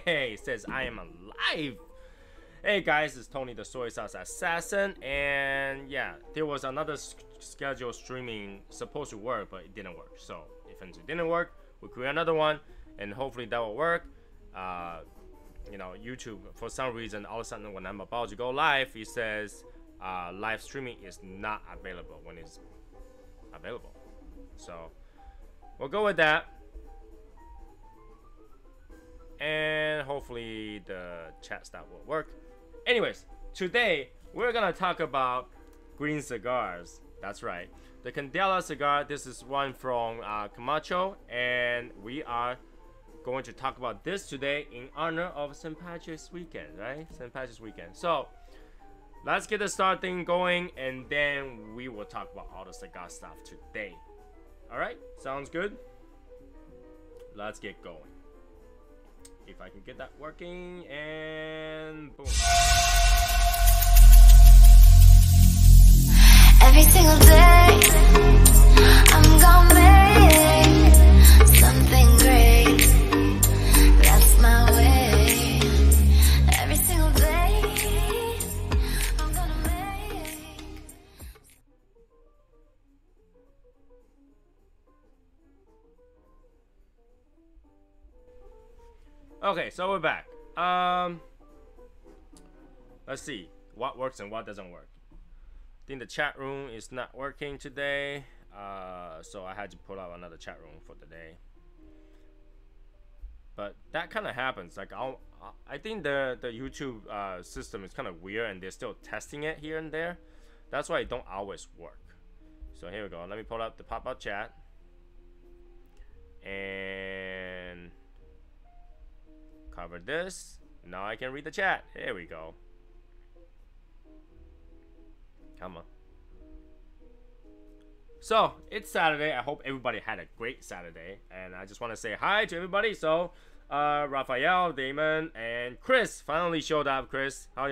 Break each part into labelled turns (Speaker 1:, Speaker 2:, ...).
Speaker 1: Hey, says I am alive. Hey guys, it's Tony the Soy Sauce Assassin, and yeah, there was another scheduled streaming supposed to work, but it didn't work. So if it didn't work, we'll create another one, and hopefully that will work. You know, YouTube, for some reason, all of a sudden when I'm about to go live, it says live streaming is not available when it's available. So we'll go with that, and hopefully the chat stuff will work. Anyways, today we're gonna talk about green cigars. That's right, the Candela cigar. This is one from Camacho, and we are going to talk about this today in honor of St. Patrick's weekend, right? St. Patrick's weekend. So let's get the start thing going, and then we will talk about all the cigar stuff today. All right, sounds good. Let's get going. If I can get that working, and boom.
Speaker 2: Every single day, I'm gonna make something great. That's my way. Every single day, I'm gonna make.
Speaker 1: Okay, so we're back. Let's see what works and what doesn't work. I think the chat room is not working today, so I had to pull out another chat room for the day. But that kind of happens. Like I think the YouTube system is kind of weird, and they're still testing it here and there. That's why it don't always work. So here we go. Let me pull up the pop-up chat, and cover this. Now I can read the chat. Here we go. Come on. So it's Saturday. I hope everybody had a great Saturday, and I just want to say hi to everybody. So Raphael, Damon, and Chris finally showed up. Chris, how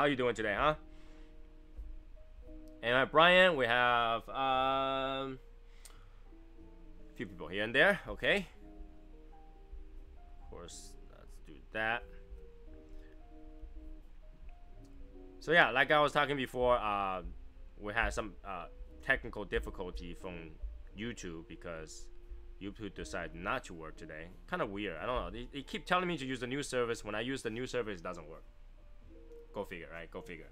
Speaker 1: you doing today, huh? And Brian, we have a few people here and there. Okay. Of course, let's do that. So yeah, like I was talking before, we had some technical difficulty from YouTube because YouTube decided not to work today. Kind of weird. I don't know. They keep telling me to use the new service. When I use the new service, it doesn't work. Go figure, right? Go figure.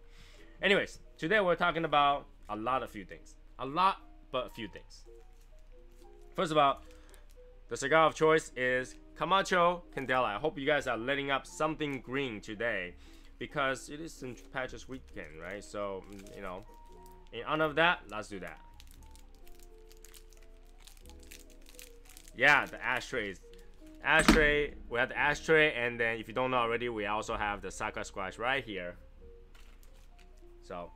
Speaker 1: Anyways, today we're talking about a few things. A lot, but a few things. First of all, the cigar of choice is Camacho Candela. I hope you guys are letting up something green today, because it is St. Patrick's weekend, right? So, you know, in honor of that, let's do that. Yeah, the ashtrays. Ashtray, we have the ashtray, and then if you don't know already, we also have the Saka squash right here. So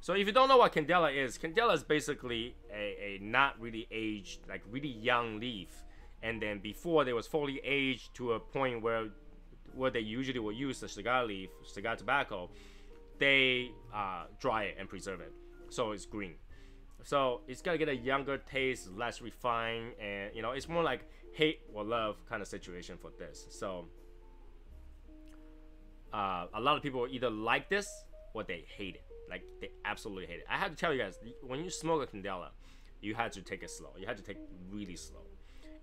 Speaker 1: if you don't know what Candela is basically a not really aged, like really young leaf. And then before they was fully aged to a point where they usually will use the cigar leaf, cigar tobacco, they dry it and preserve it, so it's green. So it's gonna get a younger taste, less refined, and you know, it's more like hate or love kind of situation for this. So a lot of people either like this or they hate it, like they absolutely hate it. I have to tell you guys, when you smoke a Candela, you have to take it slow. You have to take it really slow,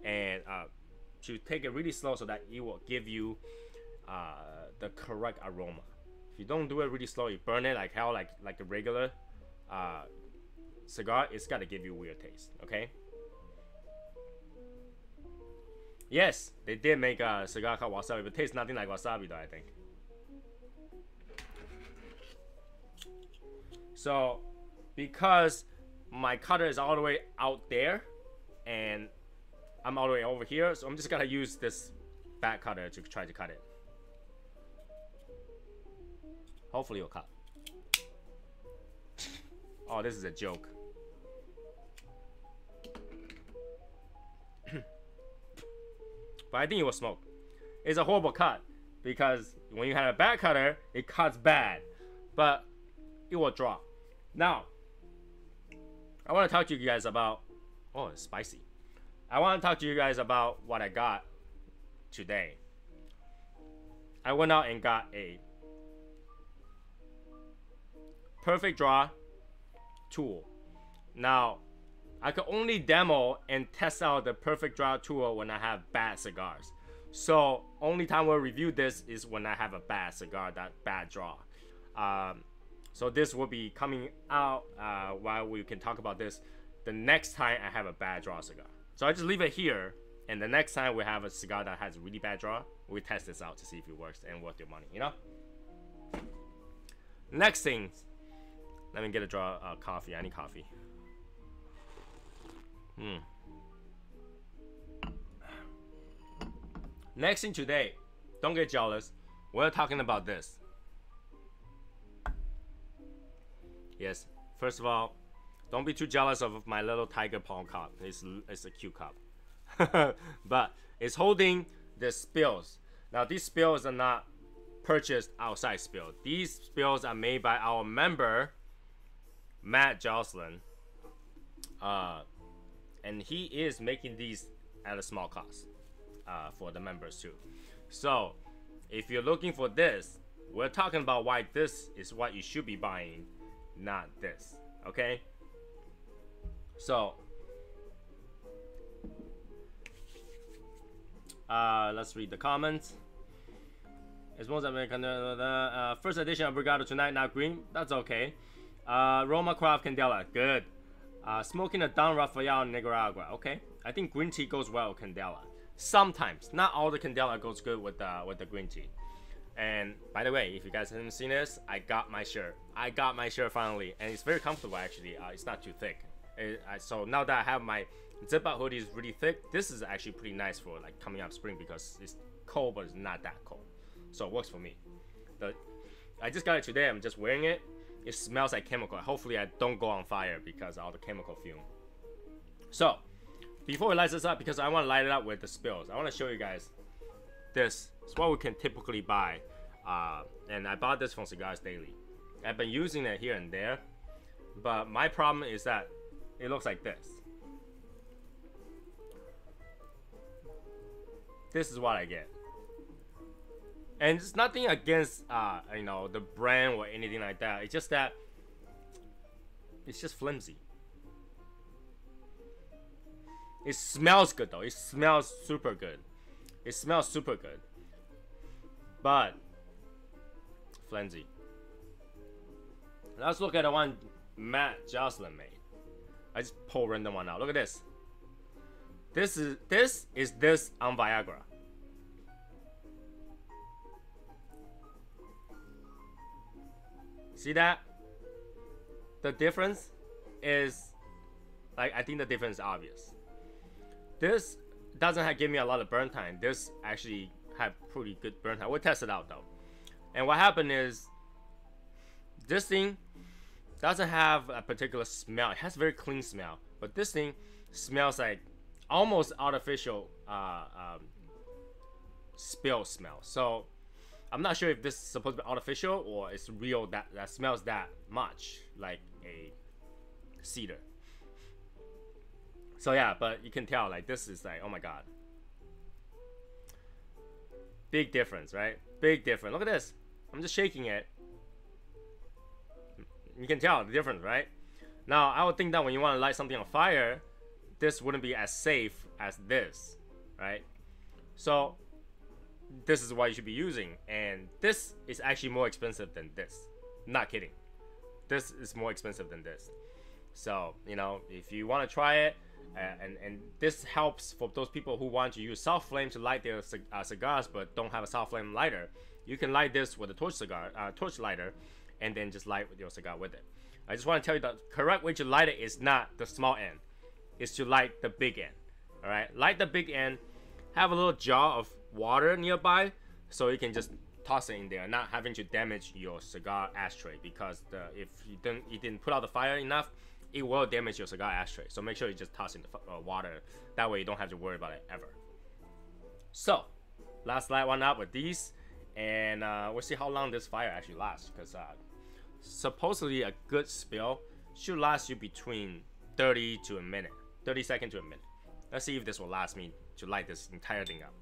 Speaker 1: and to take it really slow so that it will give you the correct aroma. If you don't do it really slow, you burn it like hell, like a regular cigar, it's gotta give you a weird taste. Okay. Yes, they did make a cigar called wasabi, but it tastes nothing like wasabi though, I think. So because my cutter is all the way out there and I'm all the way over here, so I'm just gonna use this back cutter to try to cut it. Hopefully it'll cut. Oh, this is a joke. But I think it will smoke. It's a horrible cut because when you have a back cutter, it cuts bad, but it will drop. Now, I want to talk to you guys about, oh, it's spicy. I want to talk to you guys about what I got today, I went out and got a perfect draw tool. Now, I could only demo and test out the perfect draw tool when I have bad cigars. So only time we'll review this is when I have a bad cigar, that bad draw. So this will be coming out while we can talk about this the next time I have a bad draw cigar. So I just leave it here, and the next time we have a cigar that has a really bad draw, we test this out to see if it works and worth your money, you know? Next thing, let me get a draw coffee. I need coffee. Next thing today, don't get jealous. We're talking about this. Yes, first of all, don't be too jealous of my little tiger palm cup. It's a cute cup. But it's holding the spills. Now these spills are not purchased outside spills. These spills are made by our member, Matt Jocelyn. And he is making these at a small cost for the members too. So if you're looking for this, we're talking about why this is what you should be buying, not this, okay? So let's read the comments. It's most American. First edition of Brigado tonight, not green. That's okay. Roma Craft Candela, good. Smoking a Don Rafael Nicaragua. Okay, I think green tea goes well with Candela. Sometimes, not all the Candela goes good with the green tea. And by the way, if you guys haven't seen this, I got my shirt. I got my shirt finally, and it's very comfortable actually. It's not too thick. So now that I have my zip-up hoodie is really thick, this is actually pretty nice for like coming up spring because it's cold, but it's not that cold. So it works for me. I just got it today. I'm just wearing it. It smells like chemical. Hopefully I don't go on fire because of all the chemical fume. So before we light this up, because I want to light it up with the spills, I want to show you guys this. It's what we can typically buy. And I bought this from Cigars Daily. I've been using it here and there, but my problem is that it looks like this. This is what I get. And it's nothing against you know, the brand or anything like that. It's just that it's just flimsy. It smells good though. It smells super good. It smells super good. But flimsy. Let's look at the one Matt Jocelyn made. I just pull random one out. Look at this. This is this on Viagra. See that? The difference is, like, I think the difference is obvious. This doesn't give me a lot of burn time. This actually had pretty good burn time. We'll test it out though. And what happened is, this thing doesn't have a particular smell. It has a very clean smell, but this thing smells like almost artificial spill smell. So I'm not sure if this is supposed to be artificial or it's real that smells that much like a cedar. So yeah, but you can tell like this is like, oh my god. Big difference, right? Big difference. Look at this. I'm just shaking it. You can tell the difference, right? Now, I would think that when you want to light something on fire, this wouldn't be as safe as this, right? So this is what you should be using, and this is actually more expensive than this. Not kidding. This is more expensive than this. So, you know, if you want to try it, and this helps for those people who want to use soft flame to light their cigars but don't have a soft flame lighter, you can light this with a torch lighter, and then just light with your cigar with it. I just want to tell you the correct way to light it is not the small end. It's to light the big end. Alright? Light the big end. Have a little jar of water nearby so you can just toss it in there, not having to damage your cigar ashtray, because if you didn't put out the fire enough, it will damage your cigar ashtray. So make sure you just toss in the water. That way you don't have to worry about it ever. So let's light one up with these, and we'll see how long this fire actually lasts, because supposedly a good spill should last you between 30 to a minute, 30 seconds to a minute. Let's see if this will last me to light this entire thing up.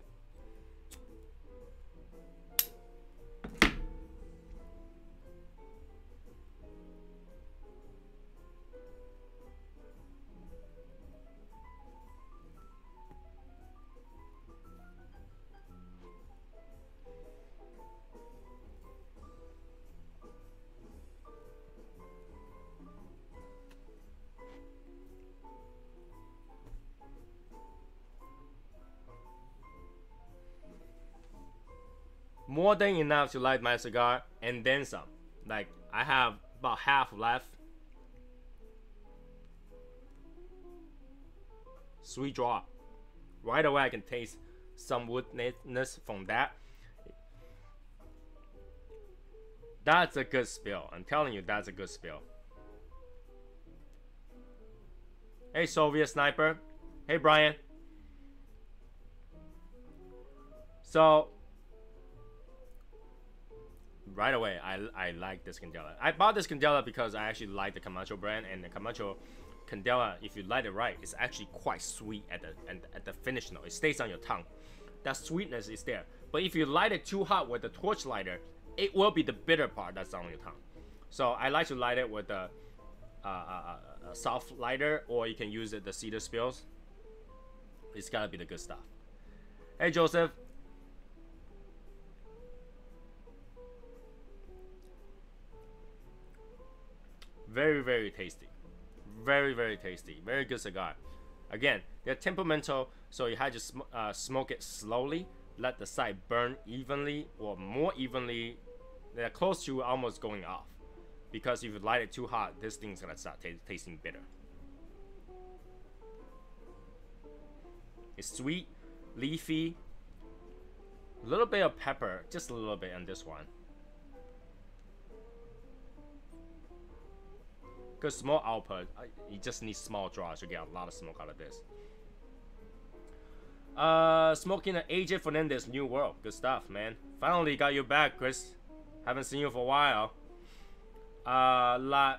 Speaker 1: more than enough to light my cigar and then some. Like, I have about half left. Sweet drop. Right away I can taste some woodness from that. That's a good spill. I'm telling you, that's a good spill. Hey, Soviet Sniper. Hey, Brian. So, right away, I like this Candela. I bought this Candela because I actually like the Camacho brand, and the Camacho Candela, if you light it right, is actually quite sweet at the finish note. It stays on your tongue. That sweetness is there. But if you light it too hot with the torch lighter, it will be the bitter part that's on your tongue. So I like to light it with a soft lighter, or you can use the cedar spills. It's gotta be the good stuff. Hey, Joseph. Very, very tasty. Very, very tasty. Very good cigar. Again, they're temperamental, so you have to smoke it slowly. Let the side burn evenly or more evenly. They're close to almost going off. Because if you light it too hot, this thing's gonna start tasting bitter. It's sweet, leafy, a little bit of pepper, just a little bit on this one. Good small output. You just need small draws to get a lot of smoke out of this. Smoking an AJ Fernandez New World. Good stuff, man. Finally got you back, Chris. Haven't seen you for a while. La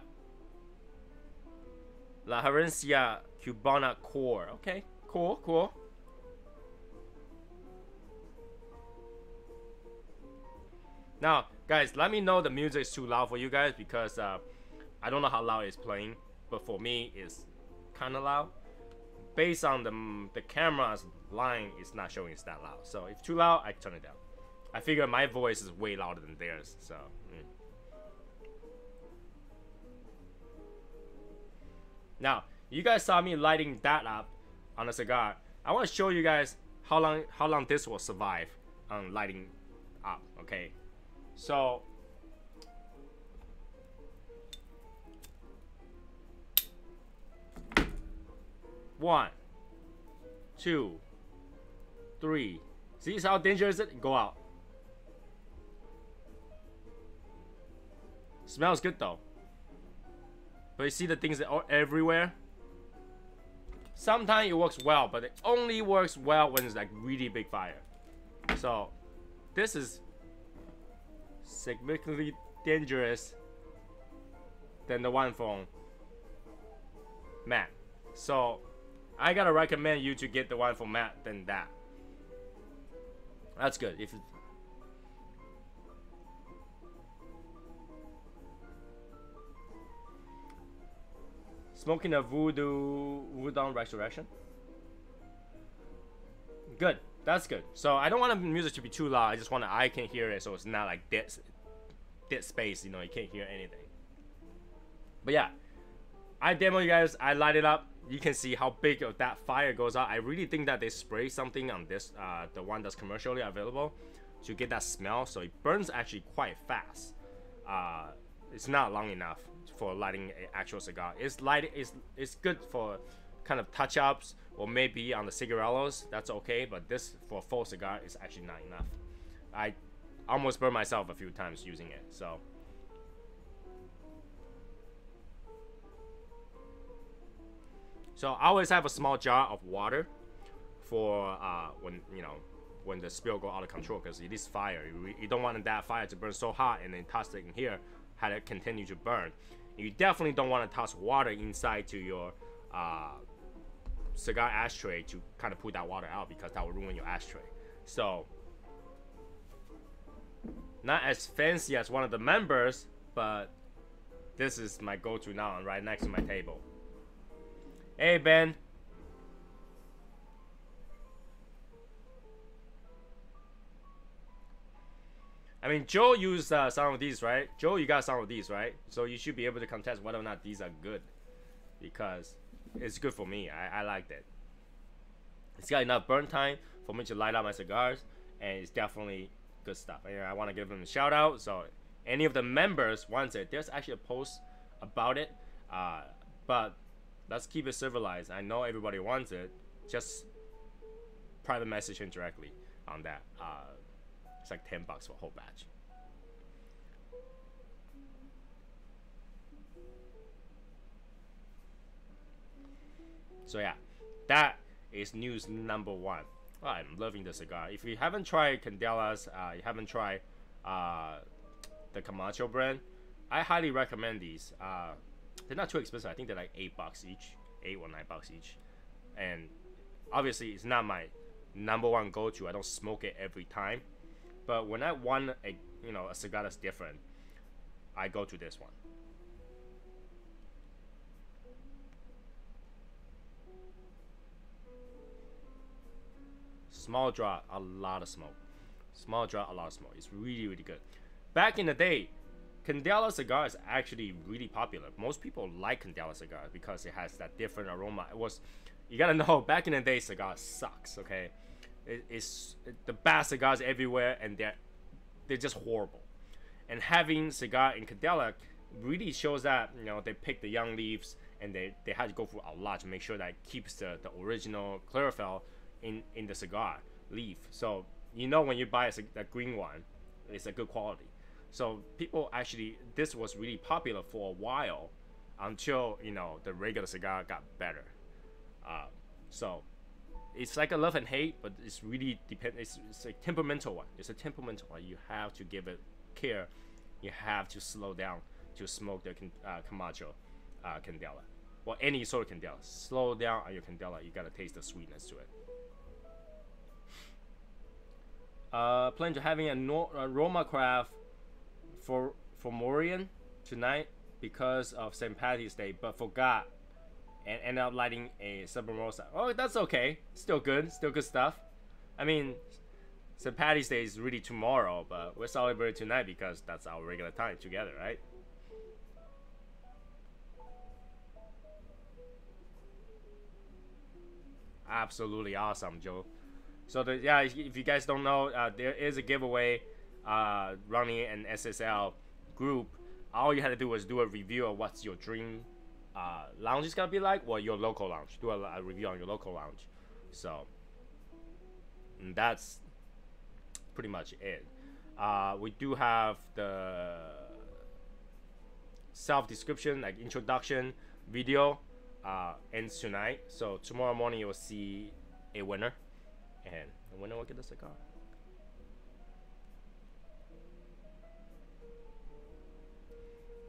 Speaker 1: Herencia Cubana Core. Okay, cool, cool. Now, guys, let me know the music is too loud for you guys, because I don't know how loud it's playing, but for me, it's kind of loud. Based on the camera's line, it's not showing it's that loud. So if too loud, I turn it down. I figure my voice is way louder than theirs, so. Now, you guys saw me lighting that up on a cigar. I want to show you guys how long this will survive on lighting up. Okay, so one, two, three. See how dangerous it? Go out. Smells good though. But you see the things that are everywhere? Sometimes it works well, but it only works well when it's like really big fire. So this is significantly dangerous than the one from Matt. So I gotta recommend you to get the one from Matt than that. That's good. If smoking a Voodoo Resurrection. Good. That's good. So I don't want the music to be too loud. I just want I can hear it, so it's not like dead space. You know, you can't hear anything. But yeah, I demo you guys. I light it up. You can see how big of that fire goes out. I really think that they spray something on this, the one that's commercially available, to get that smell. So it burns actually quite fast. It's not long enough for lighting an actual cigar. It's good for kind of touch-ups, or maybe on the cigarillos. That's okay, but this for a full cigar is actually not enough. I almost burned myself a few times using it. So I always have a small jar of water for when the spill go out of control, because it is fire. You don't want that fire to burn so hot and then toss it in here, had it continue to burn. You definitely don't want to toss water inside to your cigar ashtray to kind of put that water out, because that will ruin your ashtray. So not as fancy as one of the members, but this is my go-to now, right next to my table. Hey, Ben. I mean, Joe used some of these, right? Joe, you got some of these, right? So you should be able to contest whether or not these are good, because it's good for me. I liked it. It's got enough burn time for me to light up my cigars, and it's definitely good stuff. And I want to give them a shout out. So any of the members wants it, there's actually a post about it. But let's keep it civilized. I know everybody wants it. Just private message him directly on that. It's like $10 for a whole batch. So yeah, that is news number one. Oh, I'm loving the cigar. If you haven't tried Candela's, you haven't tried the Camacho brand, I highly recommend these. They're not too expensive. I think they're like $8 each, $8 or $9 each. And obviously, it's not my number one go-to. I don't smoke it every time. But when I want a cigar that's different, I go to this one. Small draw, a lot of smoke. Small draw, a lot of smoke. It's really, really good. Back in the day, Candela cigar is actually really popular. Most people like Candela cigar because it has that different aroma. You gotta know, back in the day, cigar sucks. Okay, it's the bad cigars everywhere, and they're just horrible. And having cigar in Candela really shows that they pick the young leaves, and they had to go through a lot to make sure that it keeps the original chlorophyll in the cigar leaf. So when you buy a green one, it's a good quality. So people actually, this was really popular for a while until the regular cigar got better. So it's like a love and hate, but it's really it's a temperamental one. It's a temperamental one. You have to give it care. You have to slow down to smoke the Camacho Candela, or any sort of Candela. Slow down on your Candela. You gotta taste the sweetness to it. Plan to having a Roma craft for Morian tonight because of St. Patty's Day, but forgot and ended up lighting a Submarosa. Oh, that's okay. Still good stuff. I mean, St. Patty's Day is really tomorrow, but we're celebrating tonight because that's our regular time together, right? Absolutely awesome, Joe. So if you guys don't know, there is a giveaway running an SSL group. All you had to do was do a review of what's your dream lounge is gonna be like, or your local lounge. Do a review on your local lounge. So that's pretty much it. We do have the self-description, like introduction video, ends tonight. So tomorrow morning you'll see a winner, and the winner will get a cigar.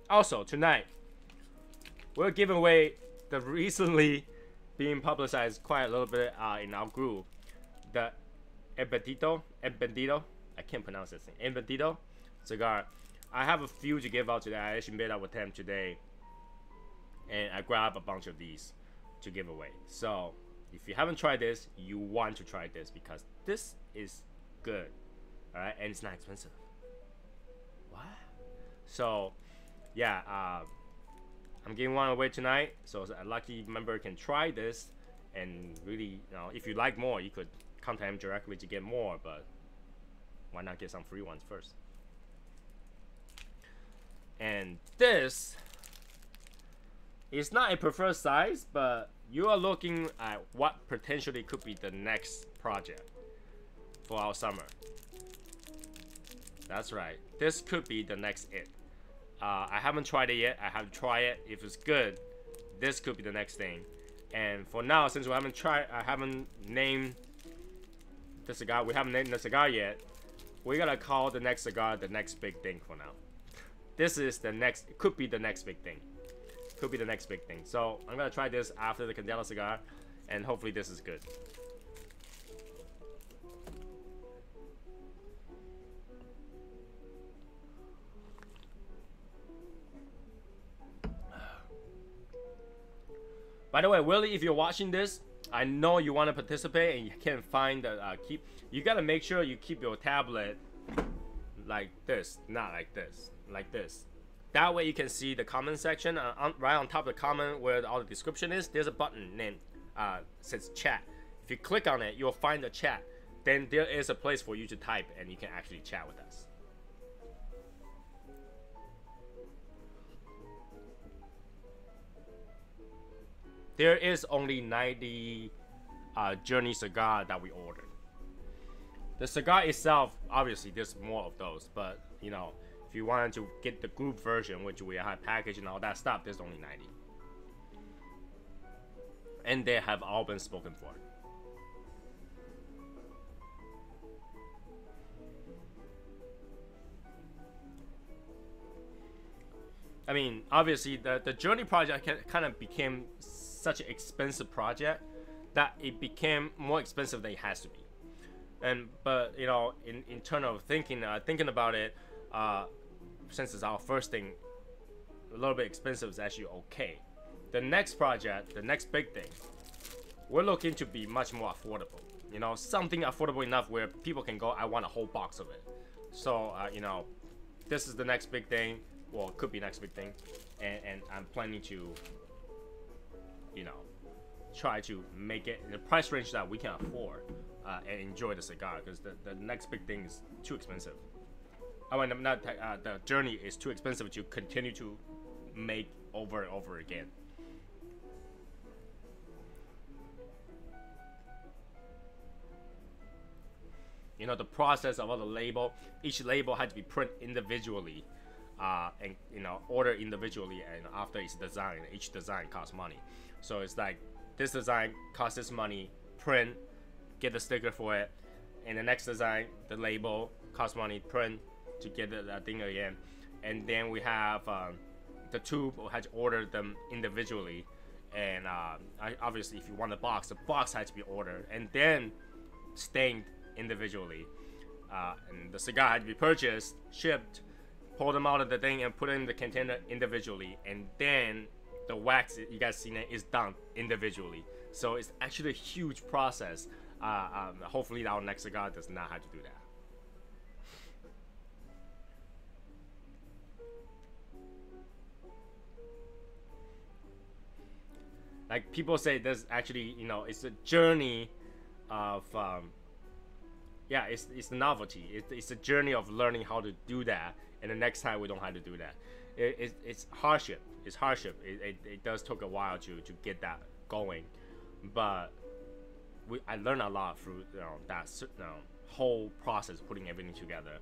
Speaker 1: Also tonight, we're giving away the recently being publicized quite a little bit in our group, the Embedido, I can't pronounce this thing, Embedido cigar. I have a few to give out today. I actually made up with them today, and I grabbed a bunch of these to give away. So if you haven't tried this, you want to try this because this is good, all right, and it's not expensive. What? So yeah, I'm giving one away tonight, so a lucky member can try this, and really, if you like more, you could contact him directly to get more, but why not get some free ones first? And this is not a preferred size, but you are looking at what potentially could be the next project for our summer. That's right, this could be the next it. I haven't tried it yet. I have to try it. If it's good, this could be the next thing. And for now, since I haven't named the cigar. We haven't named the cigar yet. We're gonna call the next cigar the next big thing for now. This is the next. It could be the next big thing. Could be the next big thing. So I'm gonna try this after the Candela cigar, and hopefully this is good. By the way, Willie, if you're watching this, I know you want to participate and you can't find the you gotta make sure you keep your tablet like this, not like this, like this. That way you can see the comment section. Right on top of the comment where all the description is, there's a button named says chat. If you click on it, you'll find the chat. then there is a place for you to type and you can actually chat with us. There is only 90 Journey cigar that we ordered. The cigar itself, obviously, there's more of those, but you know, if you wanted to get the group version, which we have packaged and all that stuff, there's only 90. And they have all been spoken for. I mean, obviously, the Journey project kind of became such an expensive project that it became more expensive than it has to be. But you know, in terms of thinking about it, since it's our first thing, a little bit expensive is actually okay. The next project, the next big thing, we're looking to be much more affordable. You know, something affordable enough where people can go, I want a whole box of it. So you know, this is the next big thing. Well, it could be next big thing, and I'm planning to, you know, try to make it in the price range that we can afford and enjoy the cigar, because the next big thing is too expensive. I mean, not the Journey is too expensive to continue to make over and over again. You know, the process of all the label, each label had to be printed individually, and you know, ordered individually, and after it's designed, each design costs money. So it's like, this design costs this money, print, get the sticker for it, and the next design, the label costs money, print to get the thing again, and then we have the tube. We had to order them individually, and obviously, if you want the box had to be ordered and then stained individually, and the cigar had to be purchased, shipped, pull them out of the thing and put it in the container individually, and then the wax you guys seen it is done individually. So it's actually a huge process. Hopefully our next cigar does not have to do that. Like people say, there's actually, you know, it's a journey of yeah, it's the novelty. It's a journey of learning how to do that, and the next time we don't have to do that. It's hardship. It's hardship. It does take a while to get that going, but I learned a lot through, you know, that whole process, putting everything together,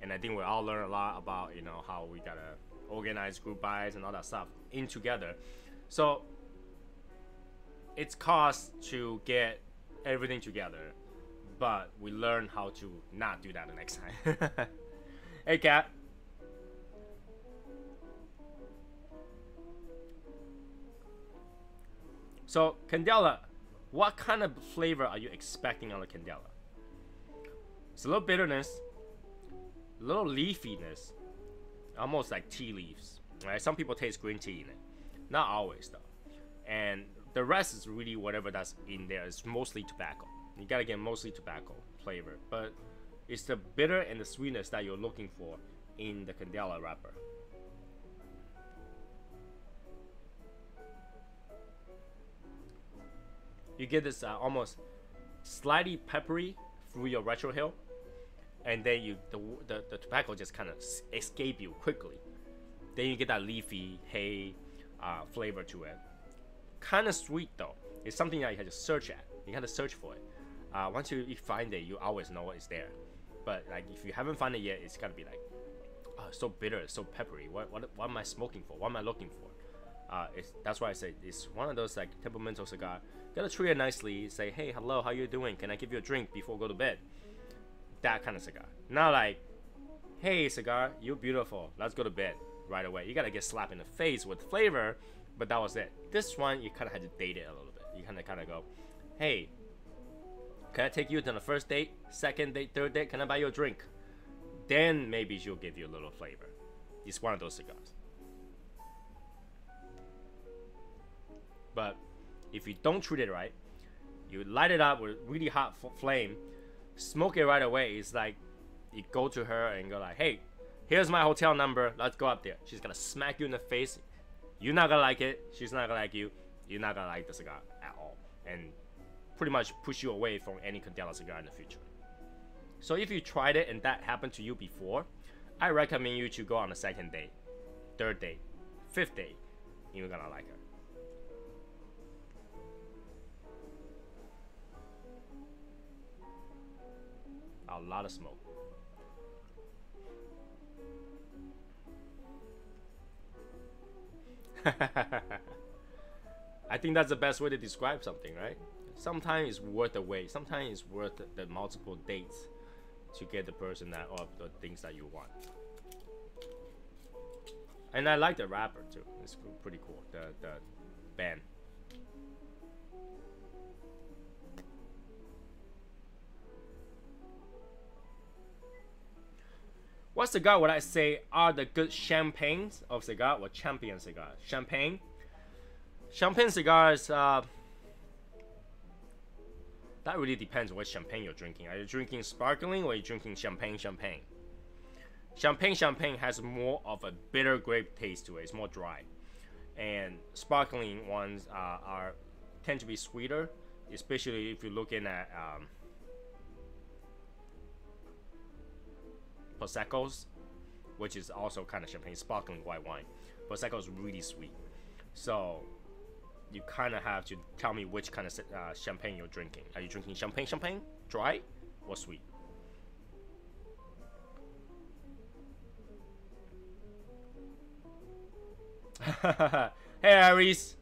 Speaker 1: and I think we all learn a lot about, you know, how we gotta organize group buys and all that stuff in together. So it's cost to get everything together, but we learn how to not do that the next time. Hey, cat. So Candela, what kind of flavor are you expecting on the Candela? It's a little bitterness, a little leafiness, almost like tea leaves. Right? Some people taste green tea in it, not always though. And the rest is really whatever that's in there. It's mostly tobacco. You gotta get mostly tobacco flavor, but it's the bitter and the sweetness that you're looking for in the Candela wrapper. You get this almost slightly peppery through your retrohale, and then the tobacco just kind of escape you quickly. Then you get that leafy hay flavor to it. Kind of sweet though. It's something that you have to search at. You have to search for it. Once you find it, you always know it's there. But like if you haven't found it yet, it's gotta be like, oh, it's so bitter, it's so peppery. What am I smoking for? What am I looking for? That's why I say it's one of those like temperamental cigar. You gotta treat it nicely. Say, hey, hello, how you doing? Can I give you a drink before I go to bed? That kind of cigar. Not like, hey, cigar, you're beautiful. Let's go to bed right away. You gotta get slapped in the face with flavor, but that was it. This one, you kind of had to date it a little bit. You kind of go, hey, can I take you to the first date, second date, third date? Can I buy you a drink? Then maybe she'll give you a little flavor. It's one of those cigars. But if you don't treat it right, you light it up with really hot flame, smoke it right away. It's like you go to her and go like, hey, here's my hotel number. Let's go up there. She's gonna smack you in the face. You're not gonna like it. She's not gonna like you. You're not gonna like the cigar at all, and pretty much push you away from any Candela cigar in the future. So if you tried it and that happened to you before, I recommend you to go on the second date, third date, fifth date. You're gonna like her. A lot of smoke. I think that's the best way to describe something, right? Sometimes it's worth the wait. Sometimes it's worth the multiple dates to get the person that or the things that you want. And I like the rapper too. It's pretty cool. The band. What cigar would I say are the good champagnes of cigar or champion cigar? Champagne cigars, that really depends on what champagne you're drinking. Are you drinking sparkling or are you drinking champagne? Champagne has more of a bitter grape taste to it. It's more dry. And sparkling ones tend to be sweeter, especially if you're looking at Prosecco's, which is also kind of champagne, sparkling white wine. Prosecco is really sweet. So you kind of have to tell me which kind of champagne you're drinking. Are you drinking champagne, dry, or sweet? Hey Aries,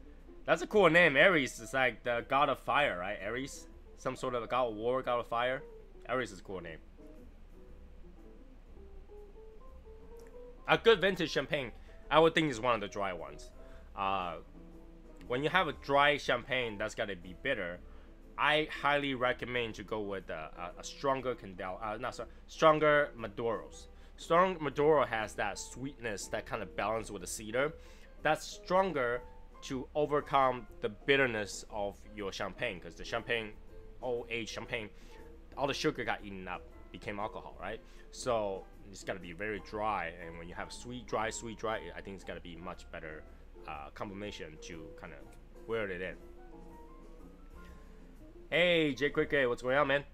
Speaker 1: that's a cool name. Aries is like the god of fire, right? Aries, some sort of a god of war, god of fire. Aries is a cool name. A good vintage champagne, I would think, is one of the dry ones. When you have a dry champagne that's gotta be bitter, I highly recommend to go with a stronger Candela, stronger Maduros. Strong Maduro has that sweetness that kind of balance with the cedar. That's stronger to overcome the bitterness of your champagne, because the champagne, old age champagne, all the sugar got eaten up, became alcohol, right? So it's got to be very dry, and when you have sweet dry, I think it's got to be much better combination to kind of wear it in. Hey Jay Quick, what's going on, man?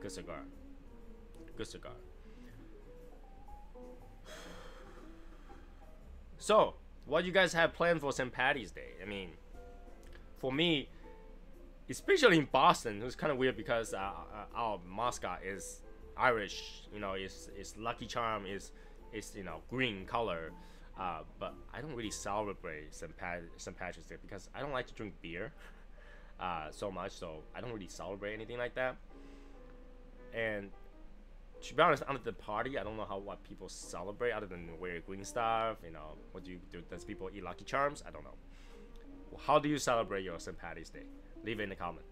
Speaker 1: Good cigar. Good cigar. So, what you guys have planned for St. Patty's Day? I mean, for me, especially in Boston, it was kind of weird because our mascot is Irish. You know, it's Lucky Charm is you know, green color. But I don't really celebrate St. Patrick's Day because I don't like to drink beer so much. So I don't really celebrate anything like that. And to be honest, under the party, I don't know what people celebrate other than wear green stuff. You know, what do you do? Does people eat Lucky Charms? I don't know. How do you celebrate your St. Patty's Day? Leave it in the comment.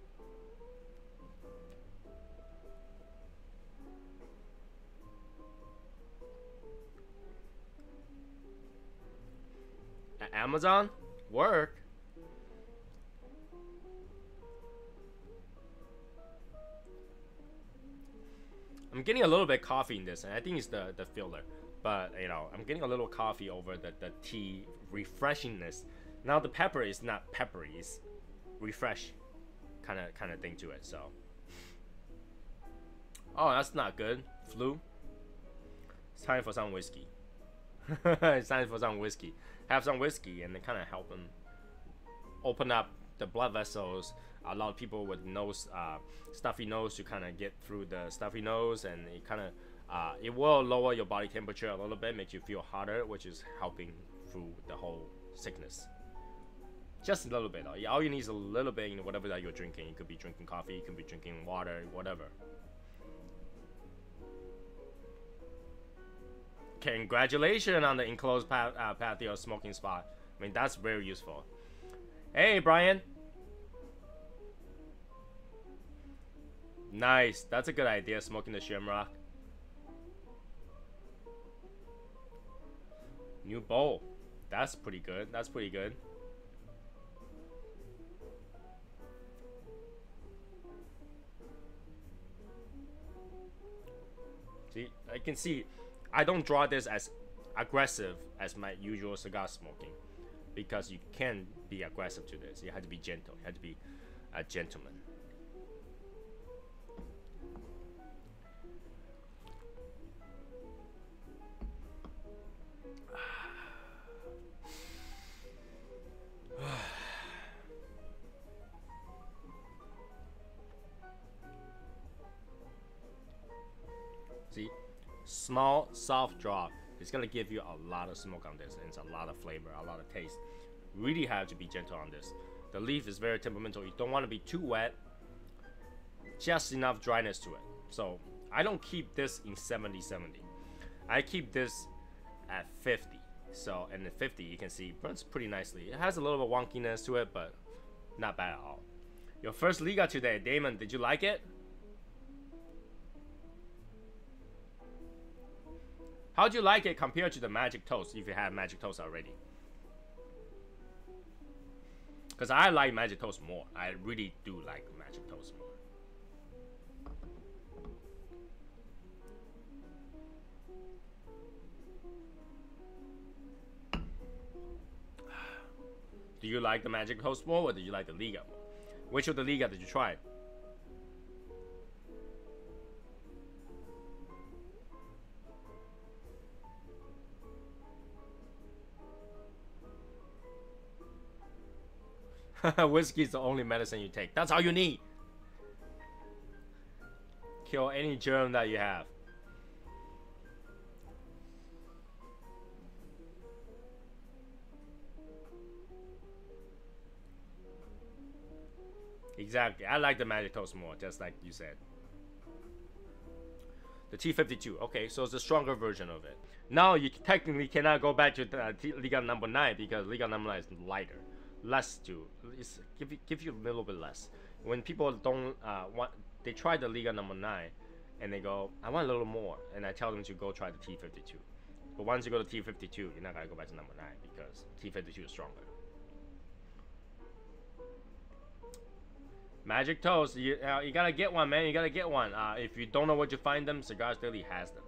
Speaker 1: At Amazon? Work? I'm getting a little bit coffee in this, and I think it's the filler. But, you know, I'm getting a little coffee over the tea refreshingness. Now the pepper is not peppery, it's refresh kind of thing to it. So, oh, that's not good. Flu. It's time for some whiskey. It's time for some whiskey. Have some whiskey, and then kind of help them open up the blood vessels. A lot of people with nose, stuffy nose, to kind of get through the stuffy nose, and it kind of it will lower your body temperature a little bit, make you feel hotter, which is helping through the whole sickness. Just a little bit. All you need is a little bit in whatever that you're drinking. You could be drinking coffee, you could be drinking water, whatever. Congratulations on the enclosed patio smoking spot. I mean, that's very useful. Hey, Brian. Nice. That's a good idea, smoking the shamrock. New bowl. That's pretty good. That's pretty good. See, I can see I don't draw this as aggressive as my usual cigar smoking, because you can be aggressive to this. You have to be gentle. You have to be a gentleman. See, small, soft drop. It's gonna give you a lot of smoke on this, and it's a lot of flavor, a lot of taste. Really have to be gentle on this. The leaf is very temperamental. You don't want to be too wet. Just enough dryness to it. So I don't keep this in 70-70. I keep this at 50. So, and the 50 you can see burns pretty nicely. It has a little bit of wonkiness to it, but not bad at all. Your first Liga today, Damon. Did you like it? How'd you like it compared to the Magic Toast, if you have Magic Toast already? Because I like Magic Toast more. I really do like Magic Toast more. Do you like the Magic Toast more, or did you like the Liga more? Which of the Liga did you try? Whiskey is the only medicine you take. That's all you need. Kill any germ that you have. Exactly. I like the Magic Toast more, just like you said. The T52. Okay, so it's a stronger version of it. Now you technically cannot go back to the Liga number 9 because Liga number 9 is lighter. Less to give you a little bit less. When people don't want, they try the Liga number 9 and they go, I want a little more, and I tell them to go try the T52. But once you go to T52, you're not gonna go back to number 9 because T52 is stronger. Magic Toast, you gotta get one, man. You gotta get one. If you don't know where to find them, Cigars Daily has them.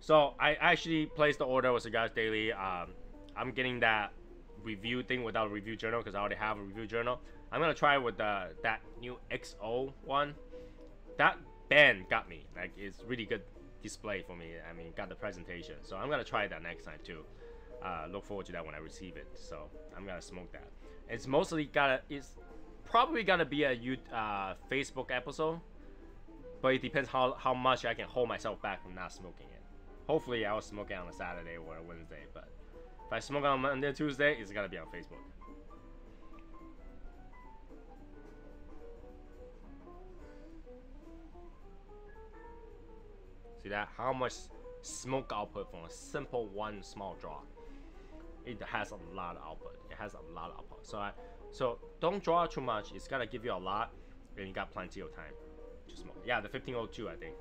Speaker 1: So I actually placed the order with Cigars Daily. I'm getting that review thing without a review journal because I already have a review journal. I'm gonna try with that new XO one. That band got me. Like, it's really good display for me. I mean, got the presentation. So I'm gonna try that next time too. Look forward to that when I receive it. So I'm gonna smoke that. It's probably gonna be a Facebook episode, but it depends how much I can hold myself back from not smoking it. Hopefully I will smoke it on a Saturday or a Wednesday, but if I smoke on Monday or Tuesday, it's gonna be on Facebook. See that? How much smoke output from a simple one small draw. It has a lot of output. It has a lot of output. So don't draw too much. It's gonna give you a lot, and you got plenty of time to smoke. Yeah, the 1502, I think.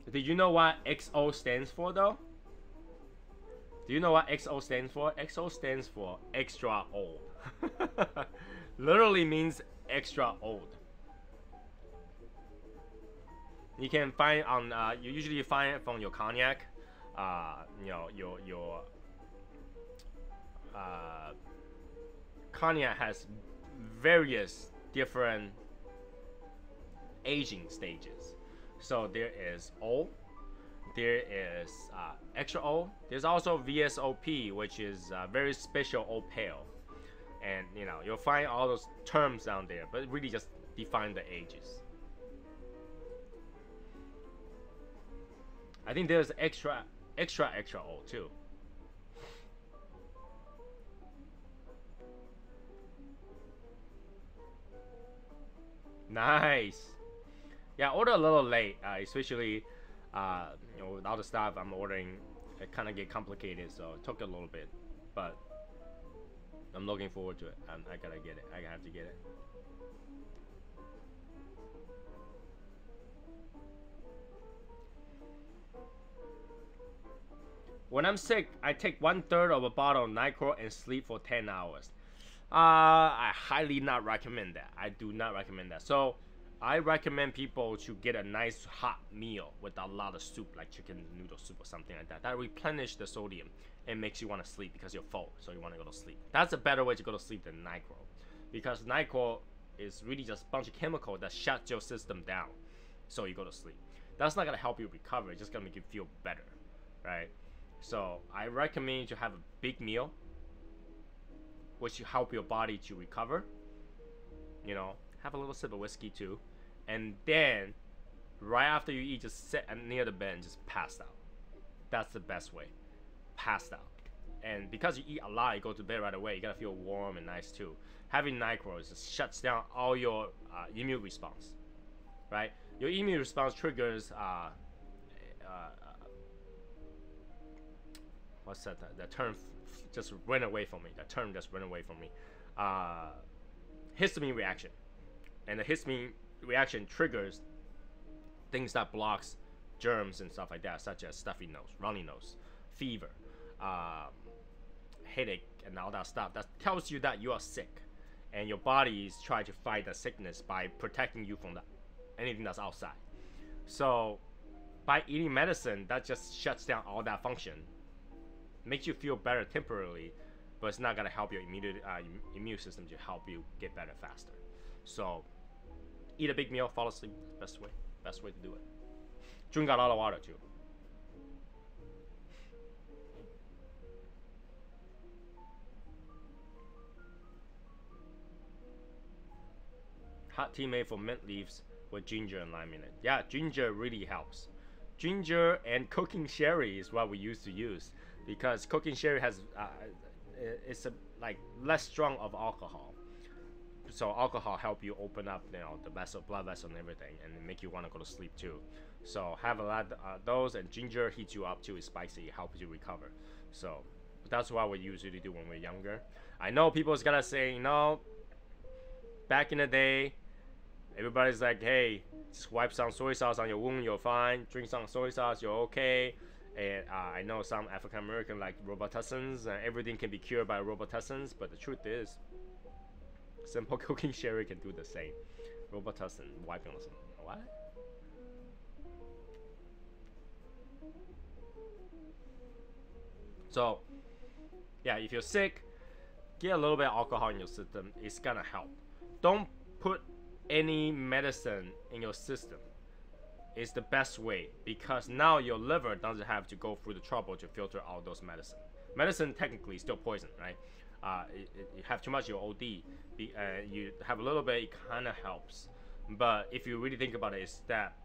Speaker 1: Did you know what XO stands for though? Do you know what XO stands for? XO stands for extra old. Literally means extra old. You can find on you usually find it from your cognac. You know, your cognac has various different aging stages. So there is old, there is extra old. There's also VSOP, which is very special old pale. And you know, you'll find all those terms down there, but really just define the ages. I think there's extra old too. Nice. Yeah, I ordered a little late, especially you know, with all the stuff I'm ordering, it kind of get complicated, so it took a little bit, but I'm looking forward to it. I gotta get it. I have to get it. When I'm sick, I take 1/3 of a bottle of NyQuil and sleep for 10 hours. I highly not recommend that. I do not recommend that. So I recommend people to get a nice hot meal with a lot of soup, like chicken noodle soup or something like that. That replenish the sodium and makes you want to sleep because you're full, so you want to go to sleep. That's a better way to go to sleep than NyQuil, because NyQuil is really just a bunch of chemical that shuts your system down, so you go to sleep. That's not gonna help you recover. It's just gonna make you feel better, right? So I recommend you to have a big meal, which will help your body to recover. You know, have a little sip of whiskey too, and then right after you eat, just sit near the bed and just pass out. That's the best way. Passed out. And because you eat a lot, you go to bed right away, you gotta feel warm and nice too. Having NyQuil just shuts down all your immune response, right? Your immune response triggers what's that? That term just went away from me. That term just went away from me. Histamine reaction, and the histamine reaction triggers things that blocks germs and stuff like that, such as stuffy nose, runny nose, fever, headache, and all that stuff. That tells you that you are sick, and your body is trying to fight the sickness by protecting you from anything that's outside. So by eating medicine, that just shuts down all that function, makes you feel better temporarily, but it's not gonna help your immune system to help you get better faster. So eat a big meal, fall asleep. Best way to do it. Drink a lot of water too. Hot tea made from mint leaves with ginger and lime in it. Yeah, ginger really helps. Ginger and cooking sherry is what we used to use, because cooking sherry has it's like less strong of alcohol. So alcohol help you open up, you know, the blood vessel and everything, and make you want to go to sleep too. So have a lot of those, and ginger heats you up too. It's spicy, it helps you recover. So that's what we usually do when we're younger. I know people's gonna say, you know, back in the day, everybody's like, hey, just wipe some soy sauce on your wound, you're fine. Drink some soy sauce, you're okay. And I know some African American like Robitussin, and everything can be cured by Robitussin, but the truth is, simple cooking sherry can do the same. Robitussin, wiping on something. What? So, yeah, if you're sick, get a little bit of alcohol in your system. It's gonna help. Don't put any medicine in your system. It's the best way, because now your liver doesn't have to go through the trouble to filter all those medicine. Medicine technically is still poison, right? You have too much, you OD. You have a little bit, it kind of helps. But if you really think about it, it's that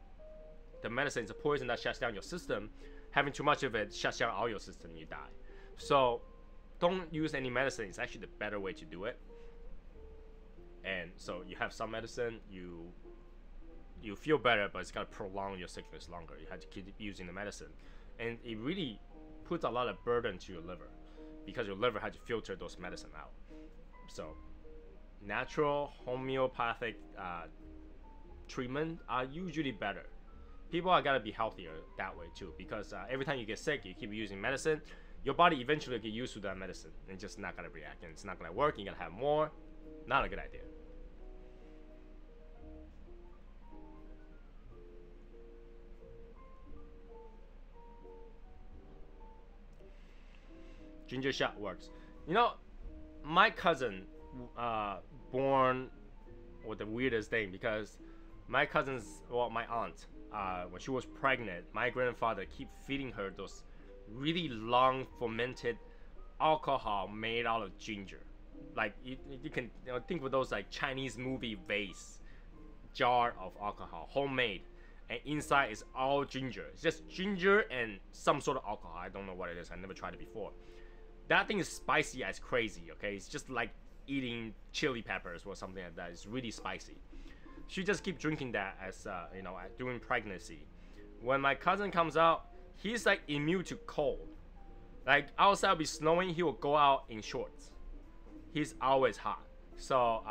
Speaker 1: the medicine is a poison that shuts down your system. Having too much of it shuts down all your system, you die. So don't use any medicine. It's actually the better way to do it. And so you have some medicine, you feel better, but it's gonna prolong your sickness longer. You have to keep using the medicine, and it really puts a lot of burden to your liver, because your liver had to filter those medicine out. So natural homeopathic treatment are usually better. People are gotta be healthier that way too, because every time you get sick, you keep using medicine, your body eventually get used to that medicine and just not gonna react, and it's not gonna work. You're gonna have more. Not a good idea. Ginger shot works. You know, my cousin born with the weirdest thing, because my cousin's, well, my aunt, when she was pregnant, my grandfather keep feeding her those really long fermented alcohol made out of ginger. Like you can, you know, think of those like Chinese movie vase jar of alcohol, homemade, and inside is all ginger. It's just ginger and some sort of alcohol. I don't know what it is. I never tried it before. That thing is spicy as crazy. Okay, it's just like eating chili peppers or something like that. It's really spicy. She just keep drinking that as you know, during pregnancy. When my cousin comes out, he's like immune to cold. Like outside be snowing, he will go out in shorts. He's always hot. So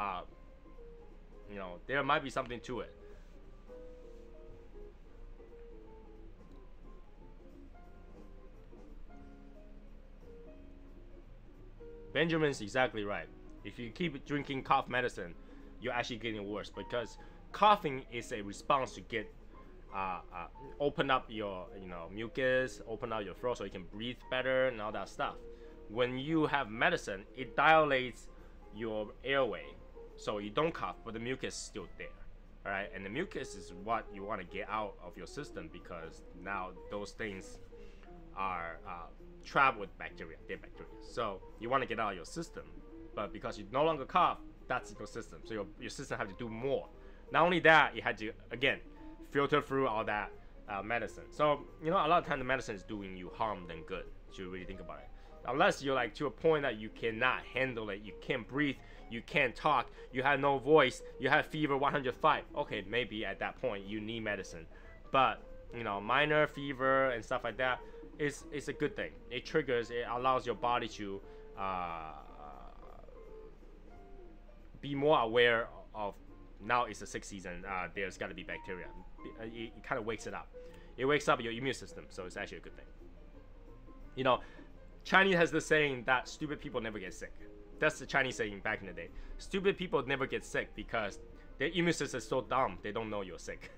Speaker 1: you know, there might be something to it. Benjamin's exactly right. If you keep drinking cough medicine, you're actually getting worse, because coughing is a response to get open up your mucus, open up your throat so you can breathe better and all that stuff. When you have medicine, it dilates your airway, so you don't cough, but the mucus is still there. All right, and the mucus is what you want to get out of your system, because now those things are trapped with bacteria, dead bacteria. So you want to get out of your system, but because you no longer cough, that's your system. So your system have to do more. Not only that, it had to, again, filter through all that medicine. So, a lot of times the medicine is doing you harm than good, if you really think about it. Unless you're like to a point that you cannot handle it, you can't breathe, you can't talk, you have no voice, you have fever 105. Okay, maybe at that point you need medicine. But, minor fever and stuff like that is a good thing. It allows your body to be more aware of, now it's the sick season, there's got to be bacteria. It kind of wakes it up. It wakes up your immune system, so it's actually a good thing. Chinese has this saying that stupid people never get sick. That's the Chinese saying back in the day. Stupid people never get sick because their immune system is so dumb, they don't know you're sick.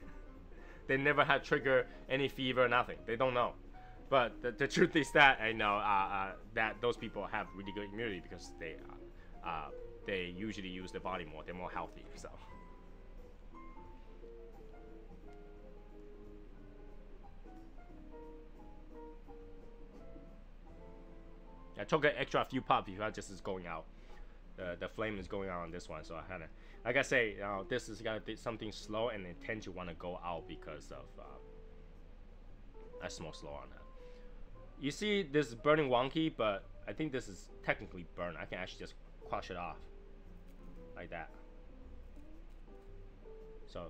Speaker 1: They never had trigger any fever, nothing. They don't know. But the truth is that that those people have really good immunity because they usually use their body more. They're more healthy. So. I took an extra few puffs because this is going out. The flame is going out on this one, so I had to, like I say, this is gonna be something slow, and they tend to want to go out because of I smoke slow on that. You see, this is burning wonky, but I think this is technically burnt. I can actually just quash it off like that. So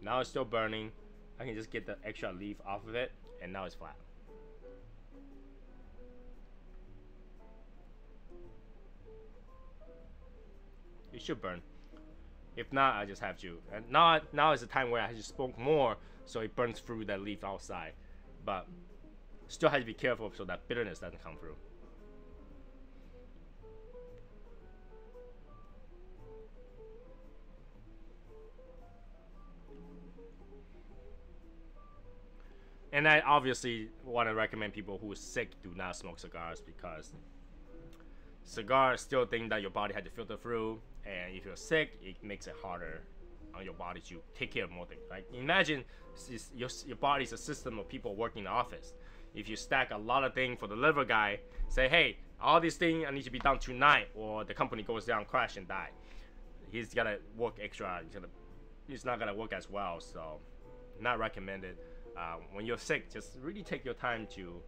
Speaker 1: now it's still burning. I can just get the extra leaf off of it, and now it's flat. It should burn. If not, I just have to. And now is the time where I just smoke more, so it burns through that leaf outside. But still have to be careful so that bitterness doesn't come through. And I obviously want to recommend people who are sick do not smoke cigars, because cigars still think that your body had to filter through, and if you're sick, it makes it harder on your body to take care of more things. Like, imagine your body's a system of people working in the office. If you stack a lot of things for the liver guy, say, hey, all these things I need to be done tonight, or the company goes down, crash and die. He's gotta work extra. He's not gonna work as well. So, not recommended. When you're sick, just really take your time to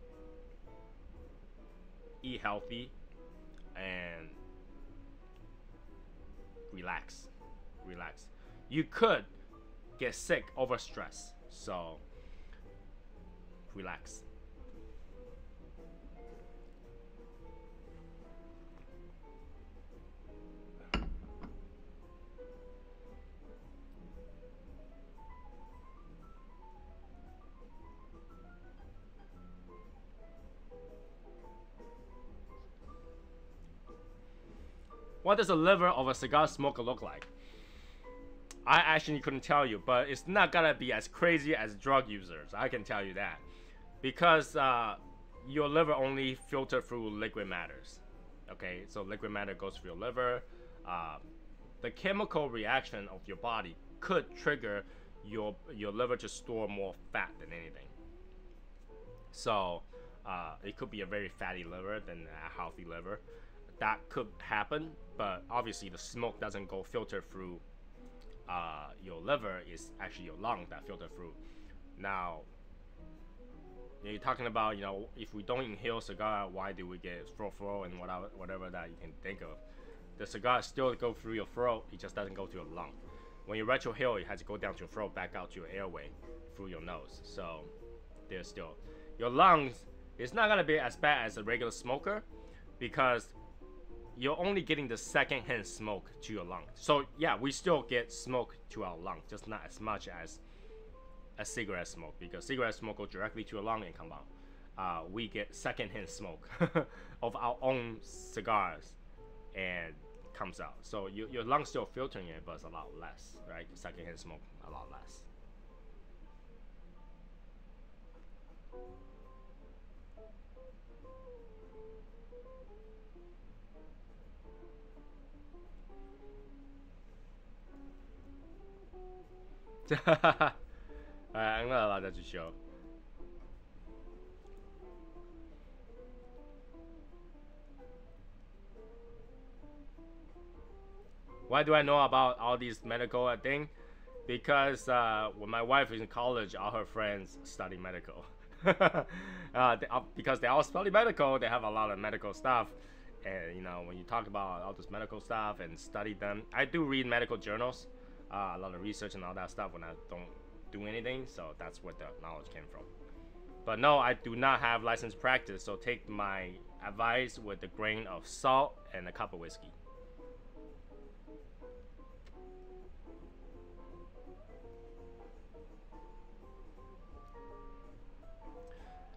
Speaker 1: eat healthy and relax. You could get sick over stress, so relax. What does the liver of a cigar smoker look like? I actually couldn't tell you, but it's not gonna be as crazy as drug users. I can tell you that, because your liver only filters through liquid matters. Okay, so liquid matter goes through your liver. The chemical reaction of your body could trigger your liver to store more fat than anything. So it could be a very fatty liver than a healthy liver. That could happen, but obviously the smoke doesn't go filter through your liver. It's actually your lung that filter through. Now, you're talking about, if we don't inhale cigar, why do we get throat flow and whatever that you can think of? The cigar still go through your throat, it just doesn't go to your lung. When you retrohale, it has to go down to your throat, back out to your airway through your nose. So there's still your lungs. It's not gonna be as bad as a regular smoker, because you're only getting the second-hand smoke to your lung. So yeah, we still get smoke to our lung, just not as much as a cigarette smoke, because cigarette smoke goes directly to your lung and come out. We get second-hand smoke of our own cigars and comes out. So your lungs still filtering it, but it's a lot less, right? Secondhand smoke a lot less. Alright, I'm gonna allow that to show. Why do I know about all these medical thing? Because when my wife is in college, all her friends study medical. Because they all study medical, they have a lot of medical stuff. And you know, when you talk about all this medical stuff and study them, I do read medical journals, a lot of research and all that stuff when I don't do anything. So that's where the knowledge came from. But no, I do not have licensed practice. So take my advice with a grain of salt and a cup of whiskey.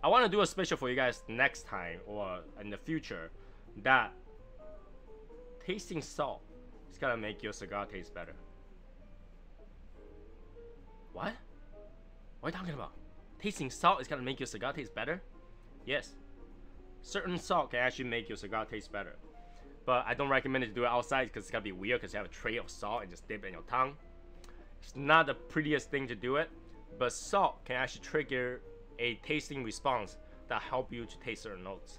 Speaker 1: I want to do a special for you guys next time or in the future that tasting salt is gonna make your cigar taste better. What? What are you talking about? Tasting salt is gonna make your cigar taste better? Yes. Certain salt can actually make your cigar taste better. But I don't recommend it to do it outside because it's gonna be weird because you have a tray of salt and just dip it in your tongue. It's not the prettiest thing to do it, but salt can actually trigger a tasting response that help you to taste certain notes.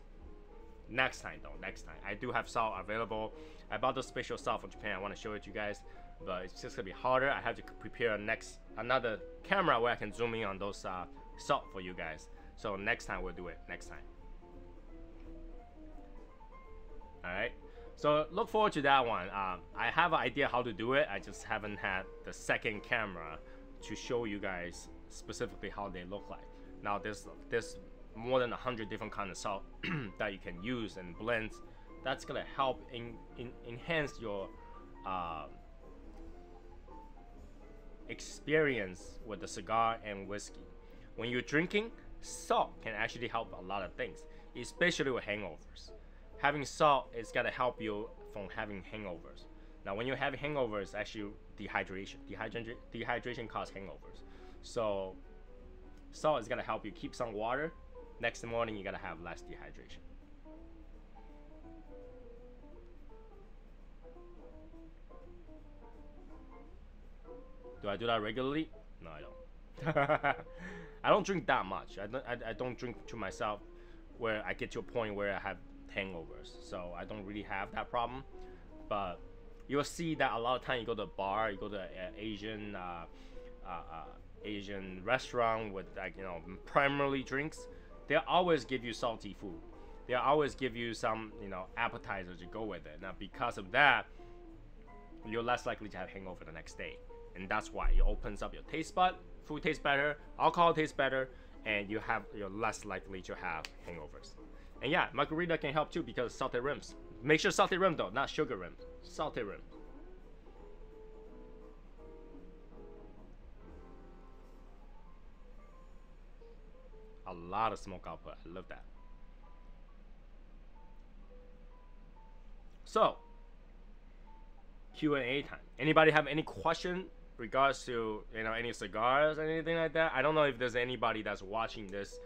Speaker 1: Next time though, next time. I do have salt available. I bought the special salt from Japan. I want to show it to you guys, but it's just gonna be harder. I have to prepare another camera where I can zoom in on those salt for you guys. So next time we'll do it. Next time. All right. So look forward to that one. I have an idea how to do it. I just haven't had the second camera to show you guys specifically how they look like. Now there's more than 100 different kinds of salt that you can use and blend. That's gonna help enhance your experience with the cigar and whiskey. When you're drinking, salt can actually help a lot of things, especially with hangovers. Having salt is gonna help you from having hangovers. Now when you have hangovers, actually dehydration. Dehydration causes hangovers. So salt is gonna help you keep some water. Next morning, you gotta have less dehydration. Do I do that regularly? No, I don't. I don't drink that much. I don't drink to myself where I get to a point where I have hangovers. So I don't really have that problem. But you'll see that a lot of time you go to a bar, you go to an Asian restaurant with, like, you know, primarily drinks, they'll always give you salty food. They'll always give you some, you know, appetizers to go with it. Now because of that, you're less likely to have hangover the next day, and that's why it opens up your taste bud. Food tastes better, alcohol tastes better, and you're less likely to have hangovers. And yeah, margarita can help too because salted rims. Make sure salted rim though, not sugar rim. Salted rim. A lot of smoke output. I love that. So, Q&A time. Anybody have any question regards to, you know, any cigars or anything like that? I don't know if there's anybody that's watching this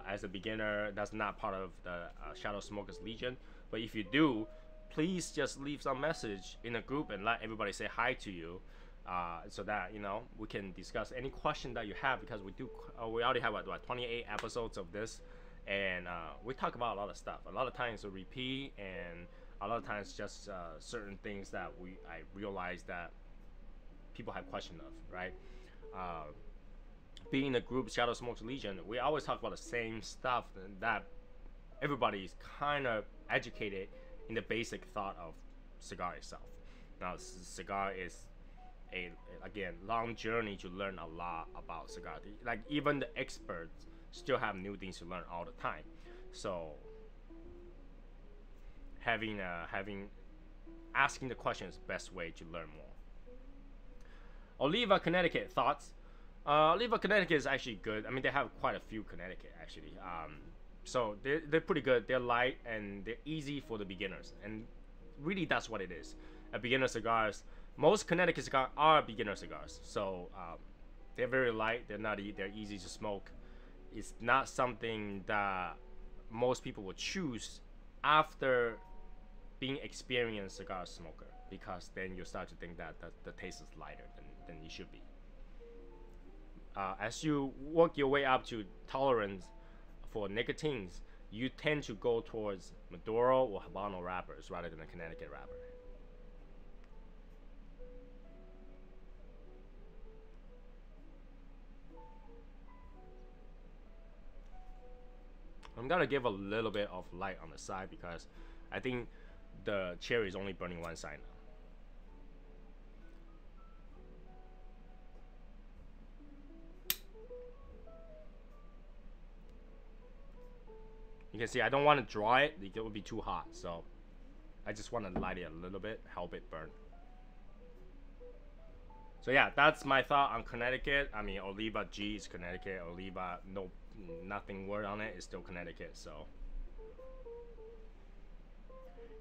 Speaker 1: as a beginner that's not part of the Shadow Smokers Legion. But if you do, please just leave some message in the group and let everybody say hi to you. So that, you know, we can discuss any question that you have, because we already have what 28 episodes of this, and we talk about a lot of stuff. A lot of times we repeat, and a lot of times just certain things that I realize that people have questions of, right? Being in the group Shadow Smokes Legion, we always talk about the same stuff, and that everybody's kind of educated in the basic thought of cigar itself. Now, cigar is again, long journey to learn a lot about cigar. Like even the experts still have new things to learn all the time. So asking the question is the best way to learn more. Oliva, Connecticut, thoughts? Oliva, Connecticut is actually good. I mean, they have quite a few Connecticut actually. So they're pretty good. They're light and they're easy for the beginners. And really that's what it is. A beginner cigars. Most Connecticut cigars are beginner cigars, so they're very light. They're easy to smoke. It's not something that most people would choose after being experienced cigar smoker, because then you start to think that the taste is lighter than it should be. As you work your way up to tolerance for nicotines, you tend to go towards Maduro or Habano wrappers rather than a Connecticut wrapper. I'm gonna give a little bit of light on the side because I think the cherry is only burning one side now. You can see I don't want to dry it, it would be too hot, so I just want to light it a little bit, help it burn. So yeah, that's my thought on Connecticut. I mean, Oliva G is Connecticut. Oliva, no, nothing word on it, is still Connecticut. So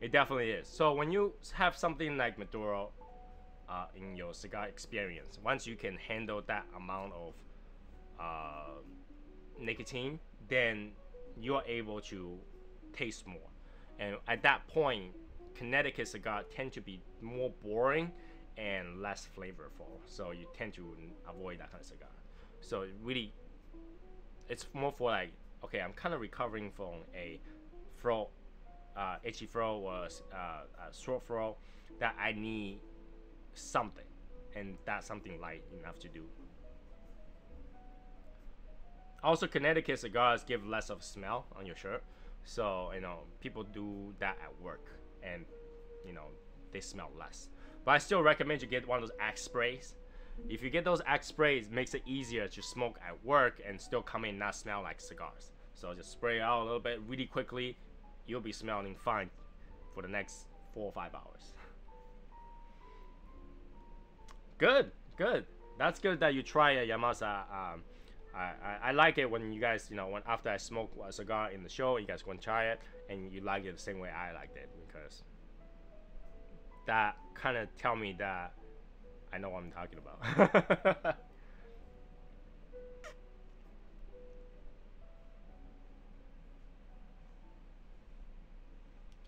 Speaker 1: it definitely is. So when you have something like Maduro in your cigar experience, once you can handle that amount of nicotine, then you are able to taste more. And at that point, Connecticut cigars tend to be more boring and less flavorful, so you tend to avoid that kind of cigar. So it really, it's more for like, okay, I'm kind of recovering from a throat, itchy throat or throat throat, that I need something, and that's something light enough to do. Also, Connecticut cigars give less of a smell on your shirt, so you know people do that at work, and you know they smell less. But I still recommend you get one of those axe sprays. If you get those axe sprays, it makes it easier to smoke at work and still come in not smell like cigars. So just spray it out a little bit really quickly. You'll be smelling fine for the next 4 or 5 hours. Good, good. That's good that you try a Yamasa. I like it when you guys, you know, when after I smoke a cigar in the show, you guys go and try it, and you like it the same way I liked it, because that kind of tell me that I know what I'm talking about.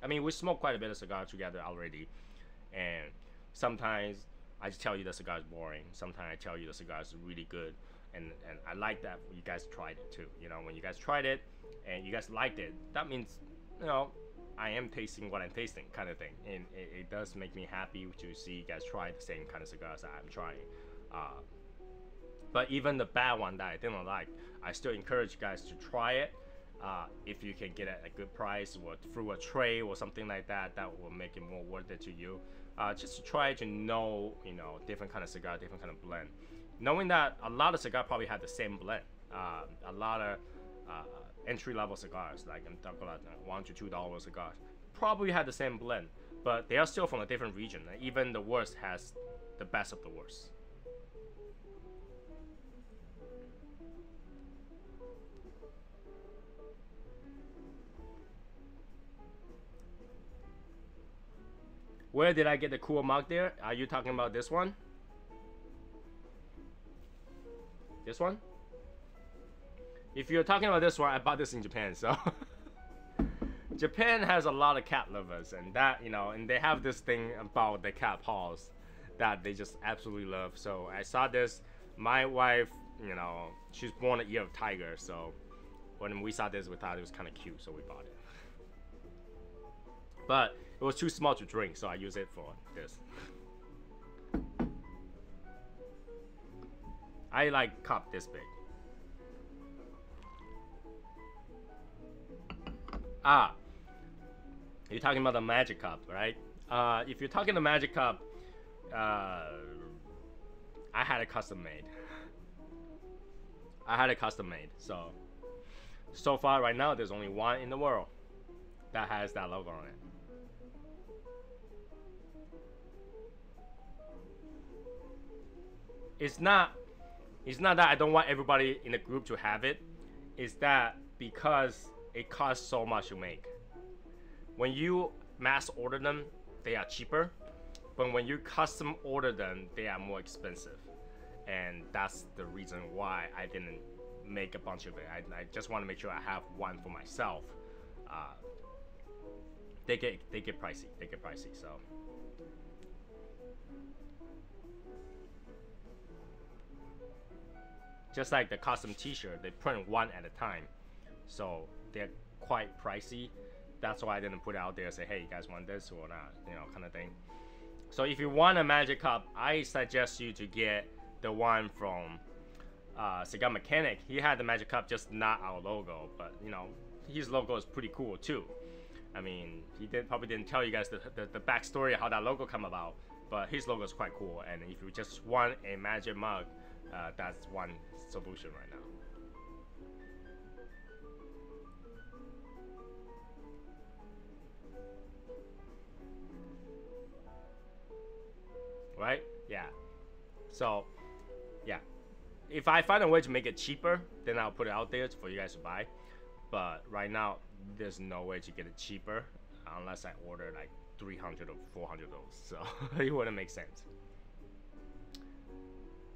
Speaker 1: I mean, we smoke quite a bit of cigar together already, and sometimes I just tell you the cigar is boring. Sometimes I tell you the cigar is really good, and I like that you guys tried it too. You know, when you guys tried it and you guys liked it, that means, you know, I am tasting what I'm tasting, kind of thing, and it does make me happy to see you guys try the same kind of cigars that I'm trying. But even the bad one that I didn't like, I still encourage you guys to try it. If you can get it at a good price or through a tray or something like that, that will make it more worth it to you. Just to try to know, you know, different kind of cigar, different kind of blend. Knowing that a lot of cigars probably have the same blend. A lot of entry-level cigars, like I'm talking about $1 to $2 cigars, probably have the same blend, but they are still from a different region. Even the worst has the best of the worst. Where did I get the cool mug there? Are you talking about this one? This one? If you're talking about this one, I bought this in Japan, so Japan has a lot of cat lovers, and that, you know, and they have this thing about the cat paws that they just absolutely love. So I saw this. My wife, you know, she's born a year of tiger, so when we saw this, we thought it was kind of cute, so we bought it. But it was too small to drink, so I use it for this. I like cup this big. You're talking about the Magic Cup, right? If you're talking the Magic Cup, I had it custom made. So far right now, there's only one in the world that has that logo on it. It's not that I don't want everybody in the group to have it. It's that because it costs so much to make. When you mass order them, they are cheaper, but when you custom order them, they are more expensive, and that's the reason why I didn't make a bunch of it. I just want to make sure I have one for myself. They get pricey. They get pricey. So just like the custom T-shirt, they print one at a time, so they're quite pricey. That's why I didn't put it out there. Say, hey, you guys want this or not, you know, kind of thing. So if you want a magic cup, I suggest you to get the one from Cigar Mechanic. He had the magic cup, just not our logo, but you know, his logo is pretty cool too. I mean, he probably didn't tell you guys the backstory of how that logo come about, but his logo is quite cool. And if you just want a magic mug, that's one solution right now. Right? Yeah. So, yeah. If I find a way to make it cheaper, then I'll put it out there for you guys to buy. But right now, there's no way to get it cheaper unless I order like 300 or 400 of those. So it wouldn't make sense.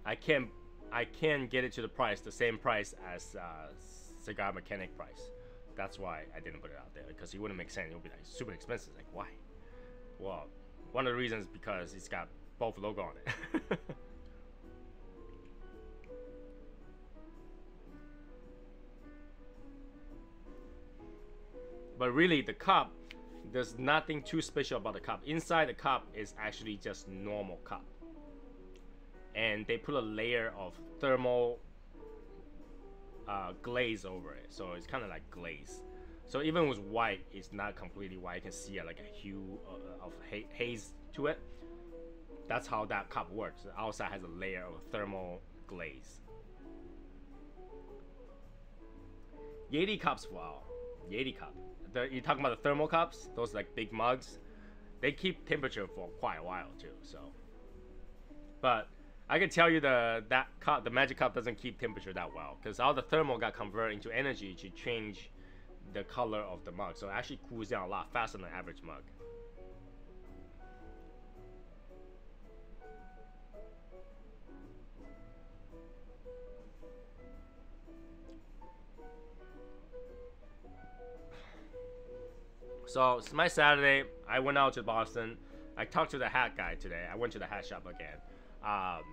Speaker 1: I can't get it to the same price as Cigar Mechanic price. That's why I didn't put it out there, because it wouldn't make sense. It would be like super expensive. Like, why? Well, one of the reasons is because it's got both logo on it. But really, the cup, there's nothing too special about the cup. Inside the cup is actually just normal cup, and they put a layer of thermal glaze over it, so it's kind of like glaze. So even with white, it's not completely white. You can see like a hue of haze to it. That's how that cup works. The outside has a layer of thermal glaze. Yeti cups, wow. Yeti cup. You're talking about the thermal cups? Those like big mugs? They keep temperature for quite a while too, so. But I can tell you the magic cup doesn't keep temperature that well, because all the thermal got converted into energy to change the color of the mug. So it actually cools down a lot faster than an average mug. So it's my Saturday. I went out to Boston. I talked to the hat guy today. I went to the hat shop again.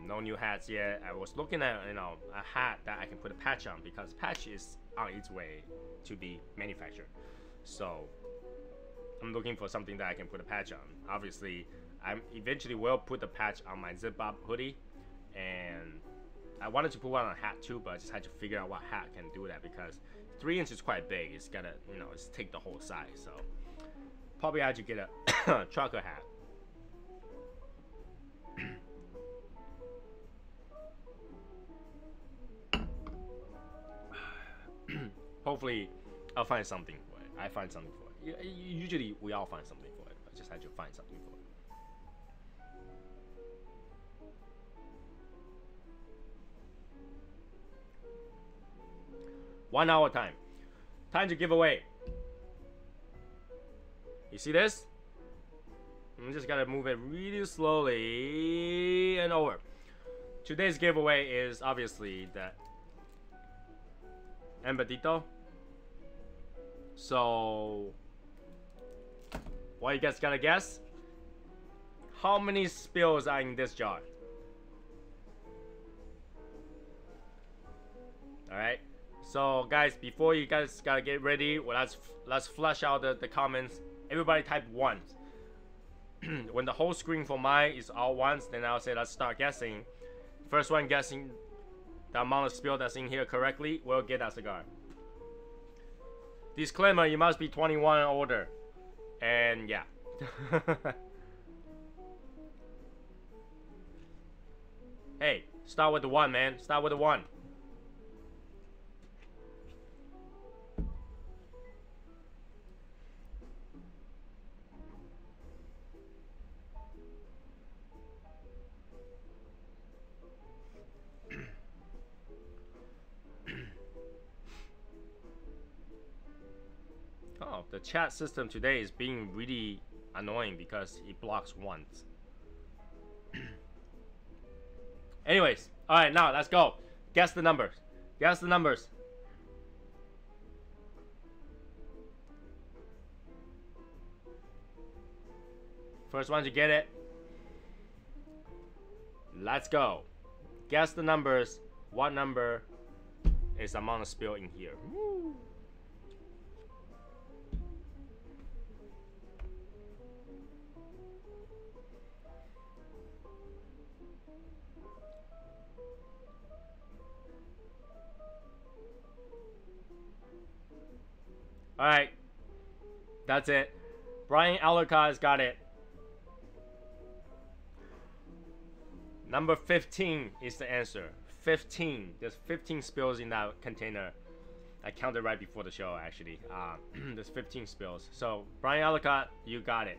Speaker 1: No new hats yet. I was looking at, you know, a hat that I can put a patch on, because patch is on its way to be manufactured. So I'm looking for something that I can put a patch on. Obviously, I eventually will put the patch on my zip up hoodie, and I wanted to put one on a hat too, but I just had to figure out what hat can do that, because 3 inches is quite big. It's gotta, you know, it's take the whole size. So probably I had to get a trucker hat. Hopefully I'll find something for it. I find something for it. Usually we all find something for it. I just had to find something for it. 1 hour time. Time to give away. You see this? I'm just gotta move it really slowly and over. Today's giveaway is obviously the Embedito. So what you guys gotta guess? How many spills are in this jar? Alright. So guys, before you guys gotta get ready, well, let's flush out the comments. Everybody type 1. When the whole screen for mine is all 1s, then I'll say let's start guessing. First one guessing the amount of spill that's in here correctly will get that cigar. Disclaimer, you must be 21 or older. And yeah. Hey, start with the 1, man. Start with the 1. Oh, the chat system today is being really annoying because it blocks once. Anyways, all right, now let's go. Guess the numbers. Guess the numbers. First one to get it. Let's go. Guess the numbers. What number is amount of spill in here? Woo. All right, that's it. Brian Alucard's got it. Number 15 is the answer. 15. There's 15 spills in that container. I counted right before the show, actually. There's 15 spills. So, Brian Alucard, you got it.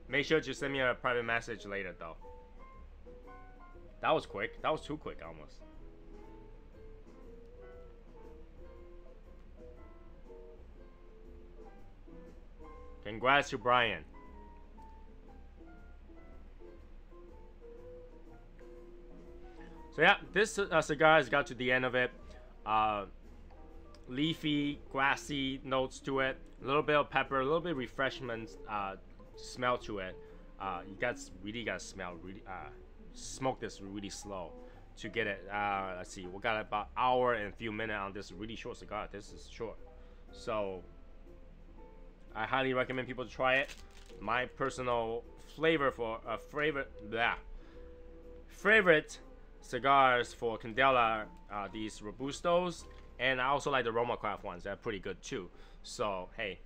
Speaker 1: Make sure to send me a private message later, though. That was quick. That was too quick, almost. Congrats to Brian. So yeah, this cigar has got to the end of it. Leafy, grassy notes to it. A little bit of pepper, a little bit of refreshment smell to it. You guys really gotta smell, smoke this really slow to get it. Let's see, we got about an hour and a few minutes on this really short cigar. This is short. So I highly recommend people to try it. My personal flavor for favorite cigars for Candela, these Robustos, and I also like the Roma Craft ones. They're pretty good too. So hey,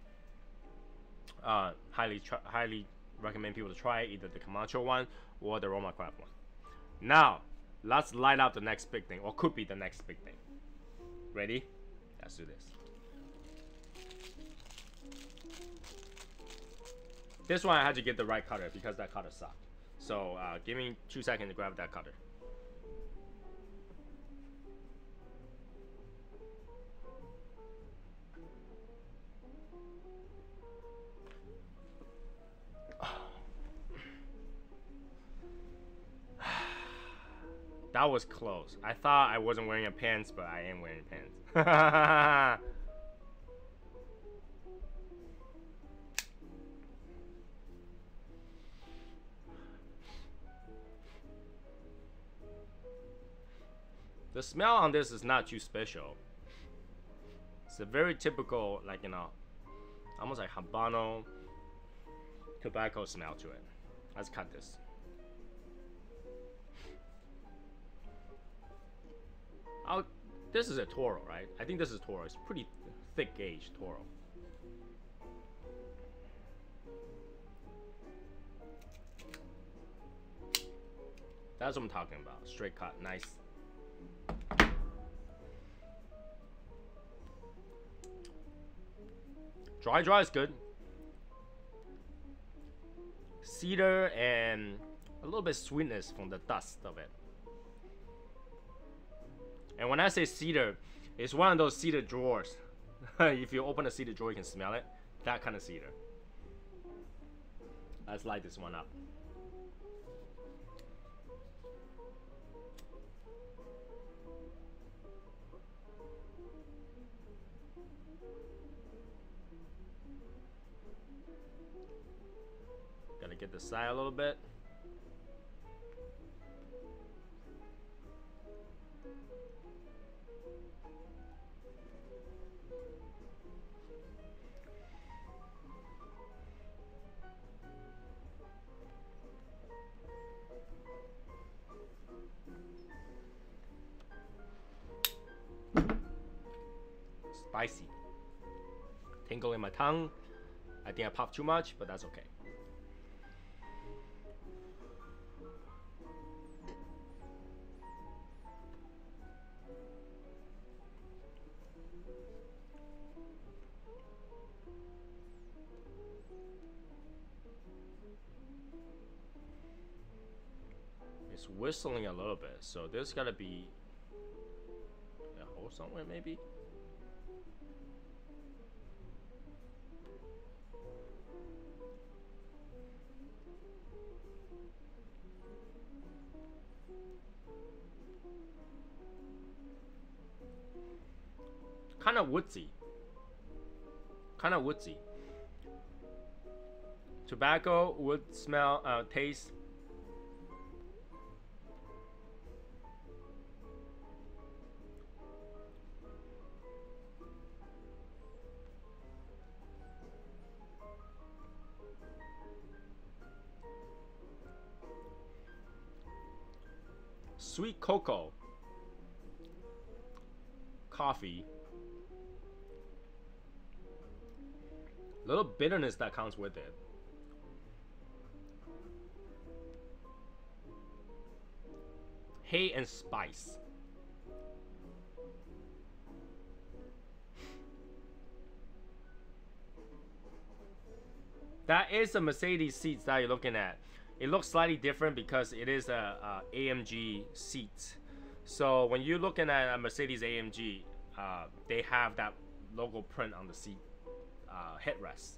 Speaker 1: highly recommend people to try either the Camacho one or the Roma Craft one. Now let's light up the next big thing, or could be the next big thing. Ready? Let's do this. This one I had to get the right cutter because that cutter sucked. So give me 2 seconds to grab that cutter. That was close. I thought I wasn't wearing a pants, but I am wearing pants. The smell on this is not too special. It's a very typical, like, you know, almost like Habano tobacco smell to it. Let's cut this. This is a Toro, right? I think this is Toro. It's pretty thick gauge Toro. That's what I'm talking about. Straight cut, nice. Dry is good. Cedar and a little bit sweetness from the dust of it. And when I say cedar, it's one of those cedar drawers. If you open a cedar drawer, you can smell it. That kind of cedar. Let's light this one up. Gotta get the side a little bit. Spicy. Tingle in my tongue. I think I popped too much, but that's okay. It's whistling a little bit, so there's gotta be a hole somewhere, maybe. kind of woodsy. Kind of woodsy. Tobacco, wood smell, taste. Sweet cocoa, coffee, little bitterness that comes with it. Hay and spice. That is a Mercedes seats that you're looking at. It looks slightly different because it is a AMG seat. So when you're looking at a Mercedes AMG, they have that logo print on the seat headrest.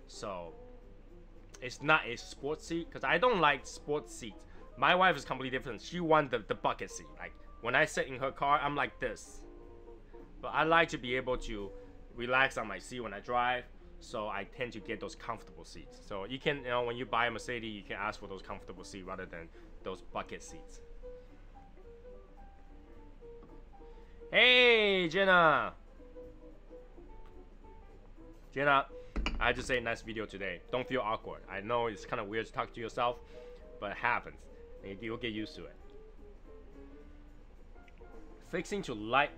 Speaker 1: So it's not a sports seat, because I don't like sports seats. My wife is completely different. She wants the bucket seat. Like when I sit in her car, I'm like this. But I like to be able to relax on my seat when I drive. So I tend to get those comfortable seats. So you can, when you buy a Mercedes, you can ask for those comfortable seats rather than those bucket seats. Hey, Jenna. Jenna, I had to say nice video today. Don't feel awkward. I know it's kind of weird to talk to yourself, but it happens. And you'll get used to it. Fixing to light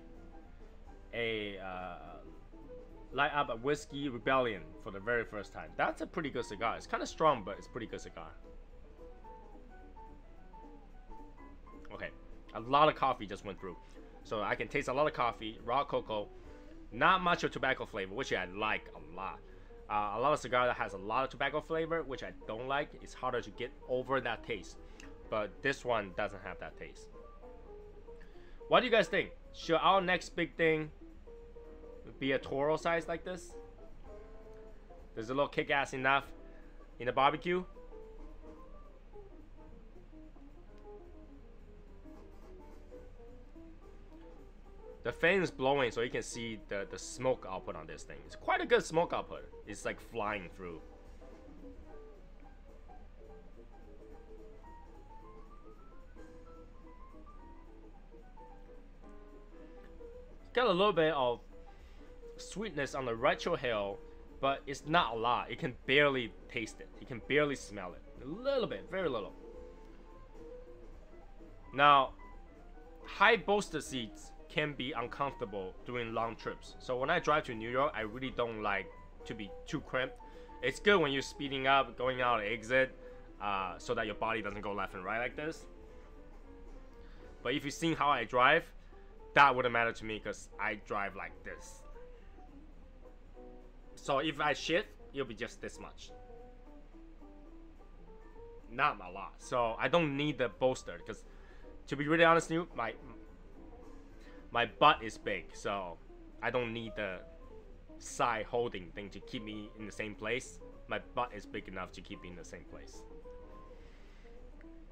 Speaker 1: up a whiskey rebellion for the very first time. That's a pretty good cigar. It's kind of strong, but it's a pretty good cigar. Okay, a lot of coffee just went through, so I can taste a lot of coffee, raw cocoa, not much of tobacco flavor, which I like a lot. A lot of cigar that has a lot of tobacco flavor, which I don't like. It's harder to get over that taste, but this one doesn't have that taste. What do you guys think? Should our next big thing be a Toro size like this? There's a little kick-ass enough in the barbecue. The fan is blowing, so you can see the smoke output on this thing. It's quite a good smoke output. It's like flying through. Got a little bit of sweetness on the retrohale, but it's not a lot. You can barely taste it. You can barely smell it. A little bit, very little. Now, high bolster seats can be uncomfortable during long trips. So when I drive to New York, I really don't like to be too cramped. It's good when you're speeding up, going out an exit, so that your body doesn't go left and right like this. But if you've seen how I drive, that wouldn't matter to me because I drive like this. So if I shift, it'll be just this much. Not a lot. So I don't need the bolster because, to be really honest with you, my butt is big, so I don't need the side holding thing to keep me in the same place. My butt is big enough to keep me in the same place.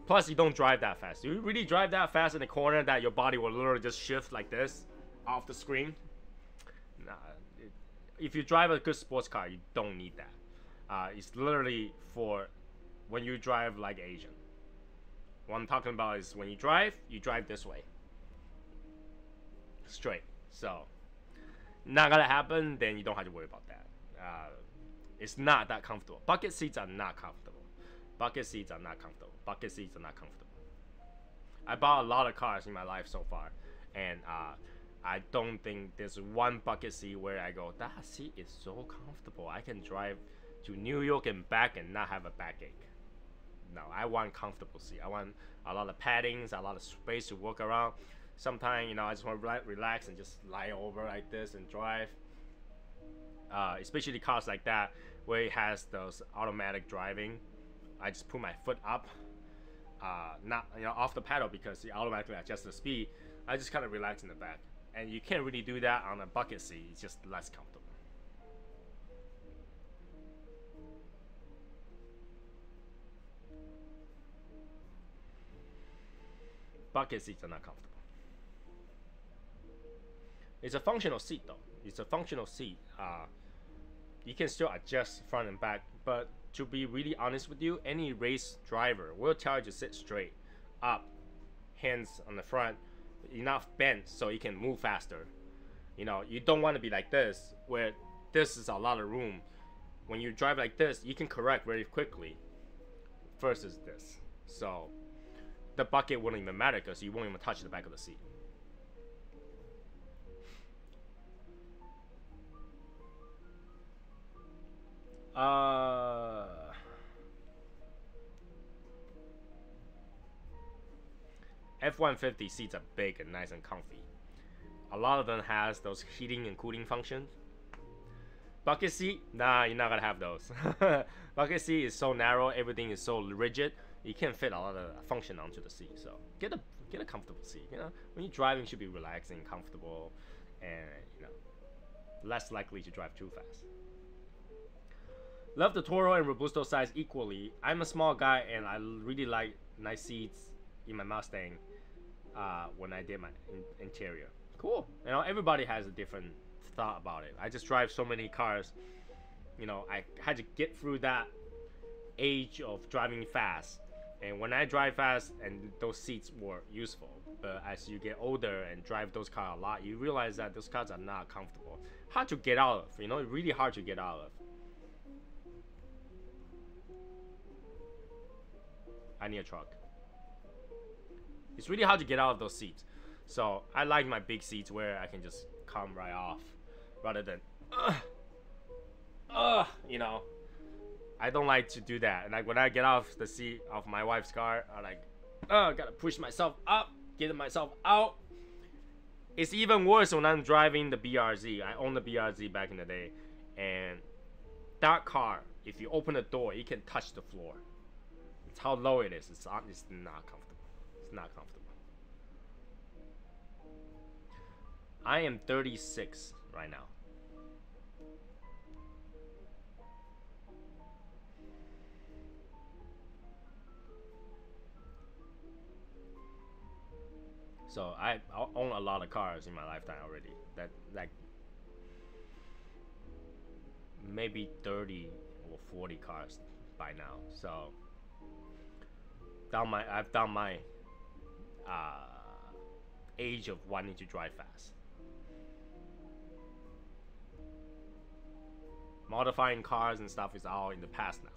Speaker 1: Plus, you don't drive that fast. You really drive that fast in the corner that your body will literally just shift like this off the screen. Nah, if you drive a good sports car, you don't need that. It's literally for when you drive like Asian. What I'm talking about is when you drive this way. Straight. So, not gonna happen, then you don't have to worry about that. It's not that comfortable. Bucket seats are not comfortable. Bucket seats are not comfortable. Bucket seats are not comfortable. I bought a lot of cars in my life so far, and I don't think there's one bucket seat where I go, that seat is so comfortable. I can drive to New York and back and not have a backache. No, I want comfortable seat. I want a lot of paddings, a lot of space to walk around. Sometimes, I just want to relax and just lie over like this and drive. Especially cars like that where it has those automatic driving. I just put my foot up, not off the pedal because it automatically adjusts the speed. I just kind of relax in the back, and you can't really do that on a bucket seat. It's just less comfortable. Bucket seats are not comfortable. It's a functional seat though. It's a functional seat. You can still adjust front and back, but to be really honest with you, any race driver will tell you to sit straight, up, hands on the front, enough bent so you can move faster. You know, you don't want to be like this, where this is a lot of room. When you drive like this, you can correct very quickly versus this. So the bucket wouldn't even matter because you won't even touch the back of the seat. F-150 seats are big and nice and comfy. A lot of them has those heating and cooling functions. Bucket seat, nah, you're not gonna have those. Bucket seat is so narrow, everything is so rigid, you can't fit a lot of function onto the seat. So get a comfortable seat. You know, when you're driving, you should be relaxing, comfortable, and you know, less likely to drive too fast. Love the Toro and Robusto size equally. I'm a small guy and I really like nice seats in my Mustang when I did my interior. Cool. You know, everybody has a different thought about it. I just drive so many cars. You know, I had to get through that age of driving fast. And when I drive fast, and those seats were useful. But as you get older and drive those cars a lot, you realize that those cars are not comfortable. Hard to get out of. You know, really hard to get out of. I need a truck. It's really hard to get out of those seats. So I like my big seats where I can just come right off rather than you know. I don't like to do that. And like when I get off the seat of my wife's car, I like gotta push myself up, get myself out. It's even worse when I'm driving the BRZ. I owned the BRZ back in the day, and that car, if you open the door, you can touch the floor. It's how low it is. It's not comfortable. It's not comfortable. I am 36 right now. So I own a lot of cars in my lifetime already. That like maybe 30 or 40 cars by now. So I've done my age of wanting to drive fast. Modifying cars and stuff is all in the past now.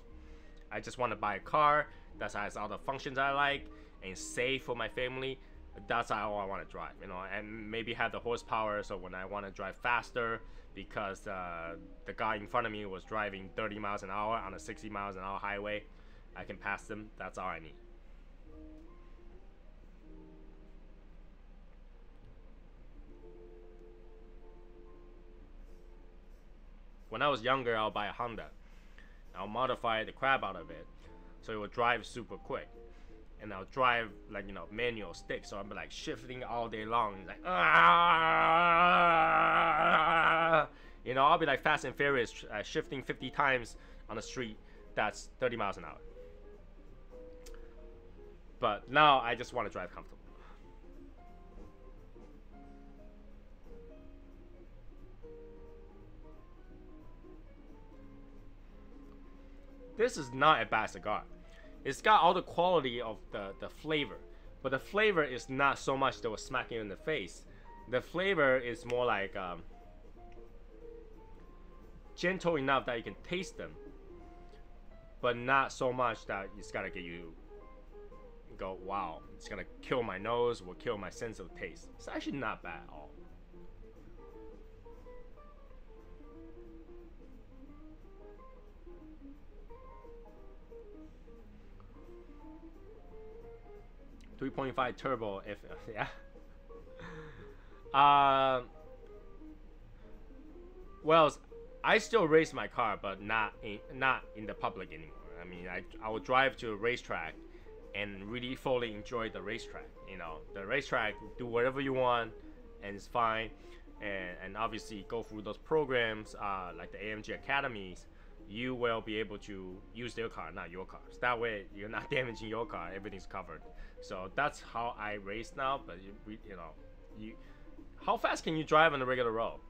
Speaker 1: I just want to buy a car that has all the functions I like and safe for my family. That's all I want to drive, you know, and maybe have the horsepower so when I want to drive faster because the guy in front of me was driving 30 miles an hour on a 60 miles an hour highway, I can pass them. That's all I need. When I was younger, I'll buy a Honda. I'll modify the crap out of it so it will drive super quick. And I'll drive like, you know, manual stick, so I'm like shifting all day long. It's like, you know, I'll be like Fast and Furious, shifting 50 times on the street. That's 30 miles an hour. But now I just want to drive comfortable. This is not a bad cigar. It's got all the quality of the flavor, but the flavor is not so much that will smack you in the face. The flavor is more like gentle enough that you can taste them, but not so much that it's gonna get you go, wow, it's gonna kill my nose or kill my sense of taste. It's actually not bad at all. .3 turbo, if yeah. Well, I still race my car, but not in the public anymore. I mean, I will drive to a racetrack and really fully enjoy the racetrack. You know, the racetrack, do whatever you want, and it's fine. And obviously go through those programs like the AMG Academies. You will be able to use their car, not your cars. That way, you're not damaging your car. Everything's covered. So that's how I race now. But you know, how fast can you drive on the regular road?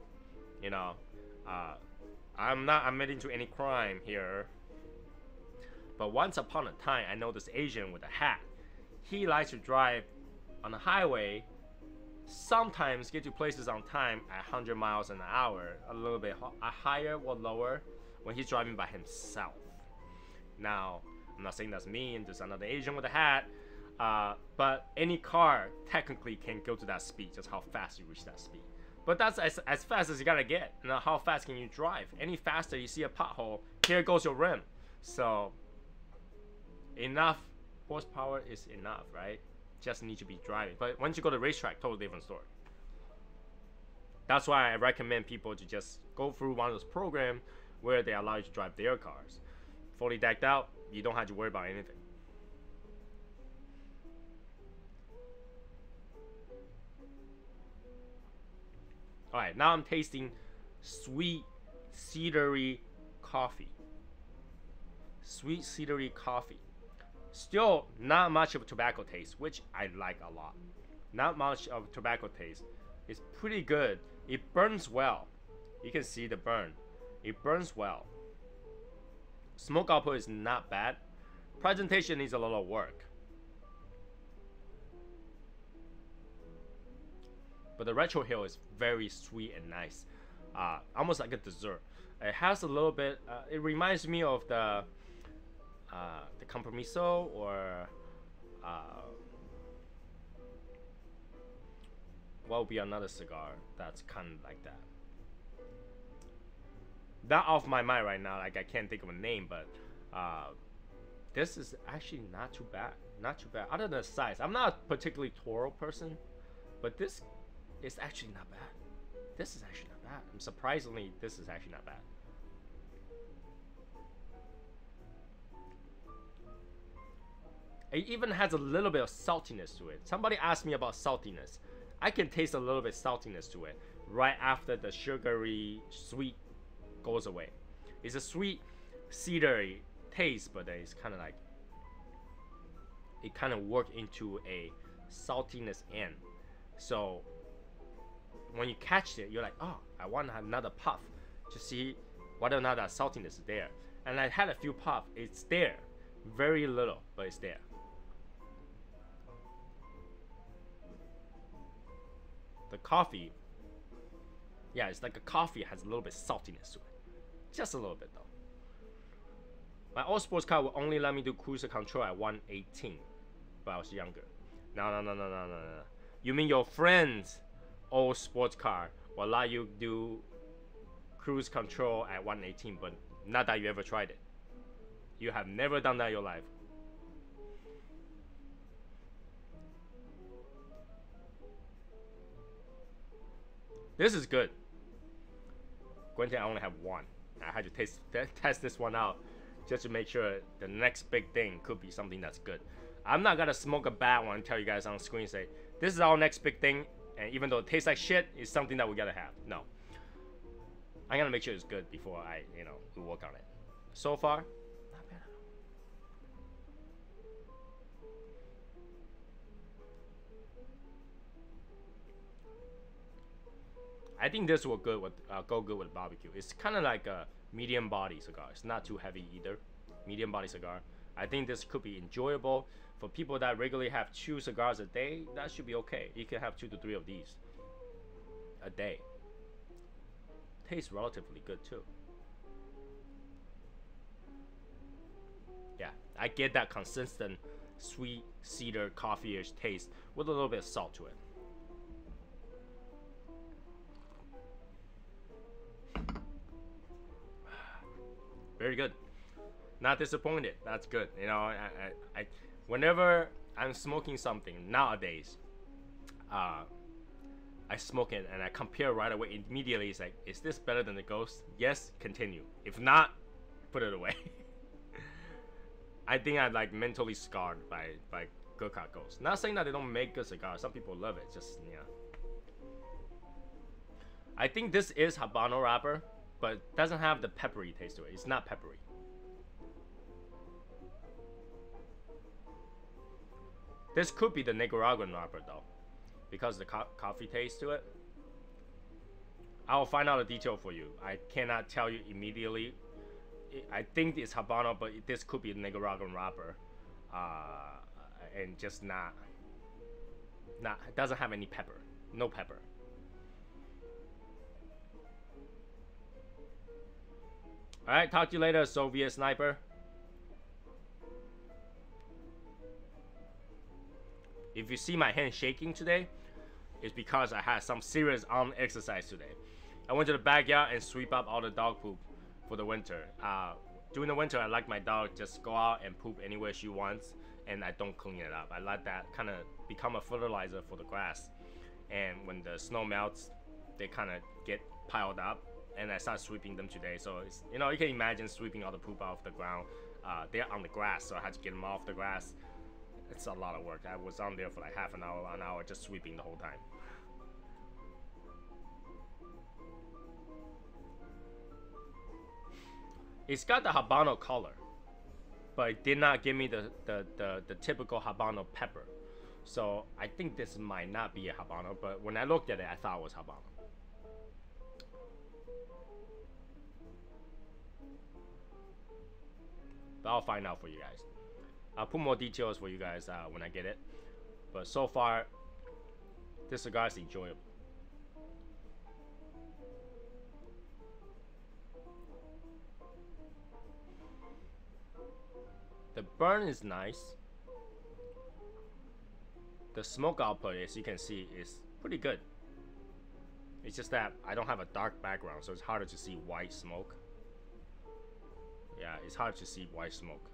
Speaker 1: You know, I'm not admitting to any crime here. But once upon a time, I know this Asian with a hat. He likes to drive on the highway, sometimes get to places on time at 100 miles an hour, a little bit higher or lower when he's driving by himself. Now, I'm not saying that's me and there's another Asian with a hat, but any car technically can go to that speed, just how fast you reach that speed. But that's as fast as you gotta get. Now, how fast can you drive? Any faster, you see a pothole, here goes your rim. So, enough horsepower is enough, right? Just need to be driving. But once you go to the racetrack, totally different story. That's why I recommend people to just go through one of those programs where they allow you to drive their cars. Fully decked out, you don't have to worry about anything. Alright, now I'm tasting sweet cedary coffee. Sweet cedary coffee. Still not much of a tobacco taste, which I like a lot. Not much of a tobacco taste. It's pretty good. It burns well. You can see the burn. It burns well. Smoke output is not bad. Presentation needs a little work. But the retro hill is very sweet and nice. Almost like a dessert. It has a little bit, it reminds me of the compromiso or what would be another cigar that's kind of like that. Not off my mind right now, like I can't think of a name, but this is actually not too bad. Not too bad. Other than the size, I'm not a particularly Toro person, but this is actually not bad. This is actually not bad. And surprisingly, this is actually not bad. It even has a little bit of saltiness to it. Somebody asked me about saltiness. I can taste a little bit of saltiness to it right after the sugary sweet goes away. It's a sweet cedary taste, but it's kind of like it kind of worked into a saltiness end. So when you catch it, you're like, oh, I want another puff to see whether or not that saltiness is there. And I had a few puffs. It's there, very little, but it's there. The coffee, yeah, it's like a coffee has a little bit saltiness to it. Just a little bit though. My old sports car would only let me do cruise control at 118 when I was younger. No. You mean your friend's old sports car will allow you to do cruise control at 118, but not that you ever tried it. You have never done that in your life. This is good. Granted, I only have one. I had to test this one out just to make sure the next big thing could be something that's good. I'm not gonna smoke a bad one and tell you guys on screen say this is our next big thing, and even though it tastes like shit, it's something that we gotta have. No, I'm gonna make sure it's good before I, we work on it. So far, not bad at all. I think this will go good with barbecue. It's kind of like a medium body cigar. It's not too heavy either. Medium body cigar. I think this could be enjoyable for people that regularly have 2 cigars a day. That should be okay. You can have 2 to 3 of these a day. Tastes relatively good too. Yeah, I get that consistent sweet cedar coffee-ish taste with a little bit of salt to it. Very good. Not disappointed. That's good. I whenever I'm smoking something nowadays, I smoke it and I compare right away. Immediately, it's like, is this better than the Ghost? Yes, continue. If not, put it away. I think I'm like mentally scarred by Good Cop Ghost. Not saying that they don't make good cigars. Some people love it. Just I think this is Habano wrapper, but it doesn't have the peppery taste to it. It's not peppery. This could be the Nicaraguan wrapper though, because the coffee taste to it. I'll find out the detail for you. I cannot tell you immediately. I think it's Habano, but this could be Nicaraguan wrapper, and just not. It doesn't have any pepper. No pepper. All right, talk to you later, Soviet sniper. If you see my hand shaking today, it's because I had some serious arm exercise today. I went to the backyard and sweep up all the dog poop for the winter. During the winter, I like my dog just go out and poop anywhere she wants, and I don't clean it up. I let that kind of become a fertilizer for the grass. And when the snow melts, they kind of get piled up, and I start sweeping them today. So it's, you know, you can imagine sweeping all the poop off the ground. They're on the grass, so I had to get them off the grass. It's a lot of work. I was on there for like half an hour just sweeping the whole time. It's got the Habano color, but it did not give me the typical Habano pepper. So I think this might not be a Habano, but when I looked at it, I thought it was Habano. But I'll find out for you guys. I'll put more details for you guys when I get it. But so far, this cigar is enjoyable. The burn is nice. The smoke output, as you can see, is pretty good. It's just that I don't have a dark background, so it's harder to see white smoke. Yeah, it's hard to see white smoke.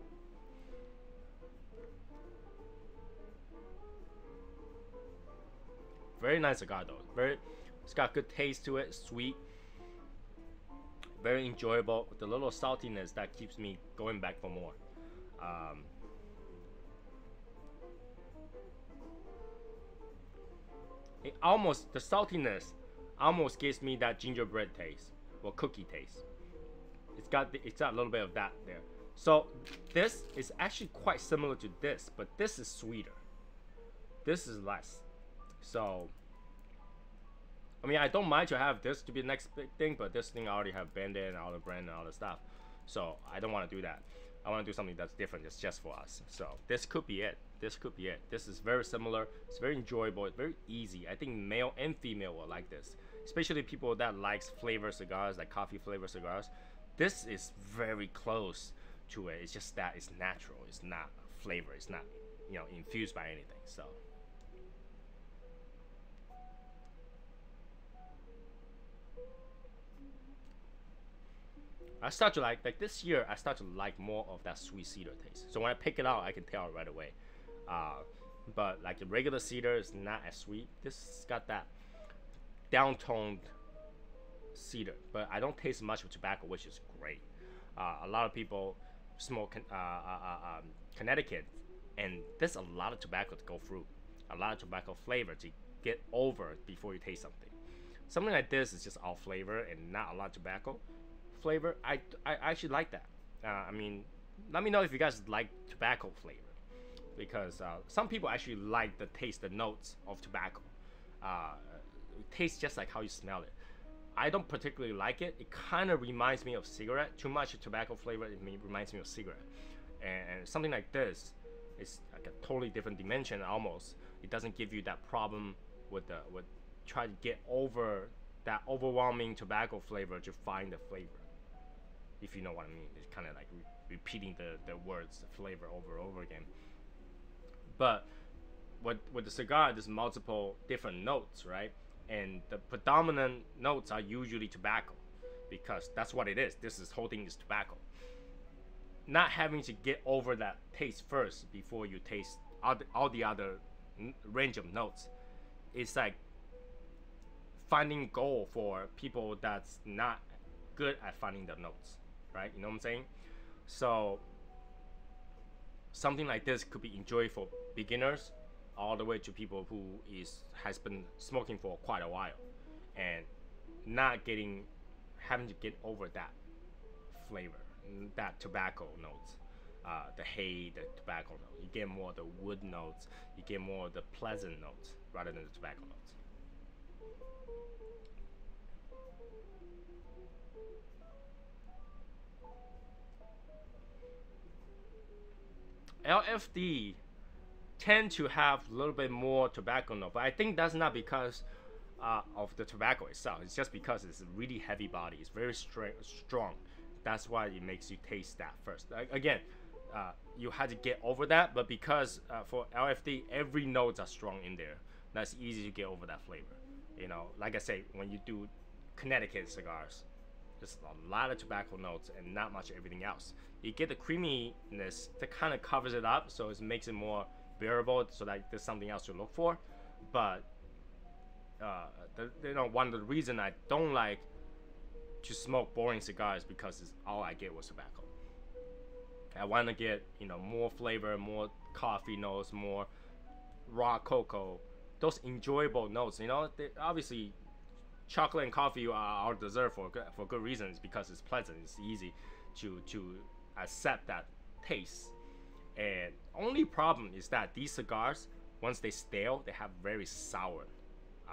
Speaker 1: Very nice cigar though. It's got good taste to it, sweet, very enjoyable. With the little saltiness that keeps me going back for more. The saltiness almost gives me that gingerbread taste or cookie taste. It's got a little bit of that there. So this is actually quite similar to this, but this is sweeter. This is less. So, I mean, I don't mind to have this to be the next big thing, but this thing I already have Bandit and all the brand and all the stuff. So I don't want to do that. I want to do something that's different. It's just for us. So this could be it. This could be it. This is very similar. It's very enjoyable. It's very easy. I think male and female will like this, especially people that likes flavor cigars, like coffee flavor cigars. This is very close to it. It's just that it's natural. It's not flavor. It's not, you know, infused by anything. So. I start to like this year, I start to like more of that sweet cedar taste. So when I pick it out, I can tell right away. But like the regular cedar is not as sweet. This got that down-toned cedar, but I don't taste much of tobacco, which is great. A lot of people smoke Connecticut, and there's a lot of tobacco to go through, a lot of tobacco flavor to get over before you taste something. Something like this is just all flavor and not a lot of tobacco flavor. I actually like that. I mean, let me know if you guys like tobacco flavor, because some people actually like the taste, the notes of tobacco. It tastes just like how you smell it. I don't particularly like it. It kind of reminds me of cigarette. Too much tobacco flavor, it reminds me of cigarette. And something like this is like a totally different dimension almost. It doesn't give you that problem with try to get over that overwhelming tobacco flavor to find the flavor. If you know what I mean. It's kind of like repeating the words, the flavor over and over again. But with the cigar, there's multiple different notes, right? And the predominant notes are usually tobacco, because that's what it is. This whole thing is tobacco. Not having to get over that taste first before you taste all the other range of notes. It's like finding goal for people that's not good at finding the notes, right? You know what I'm saying? So something like this could be enjoyed for beginners all the way to people who has been smoking for quite a while and not having to get over that flavor, that tobacco notes, the hay, the tobacco note. You get more of the wood notes, you get more of the pleasant notes rather than the tobacco notes. LFD tend to have a little bit more tobacco note, but I think that's not because of the tobacco itself. It's just because it's a really heavy body. It's very strong. That's why it makes you taste that first. Again, you had to get over that, but because for LFD, every notes are strong in there. That's easy to get over that flavor. You know, like I say, when you do Connecticut cigars, there's a lot of tobacco notes and not much everything else. You get the creaminess that kind of covers it up, so it makes it more bearable, so that there's something else to look for. But one of the reasons I don't like to smoke boring cigars because it's all I get was tobacco. I want to get more flavor, more coffee notes, more raw cocoa, those enjoyable notes. Obviously chocolate and coffee are dessert for good reasons, because it's pleasant, it's easy to accept that taste. And only problem is that these cigars, once they stale, they have very sour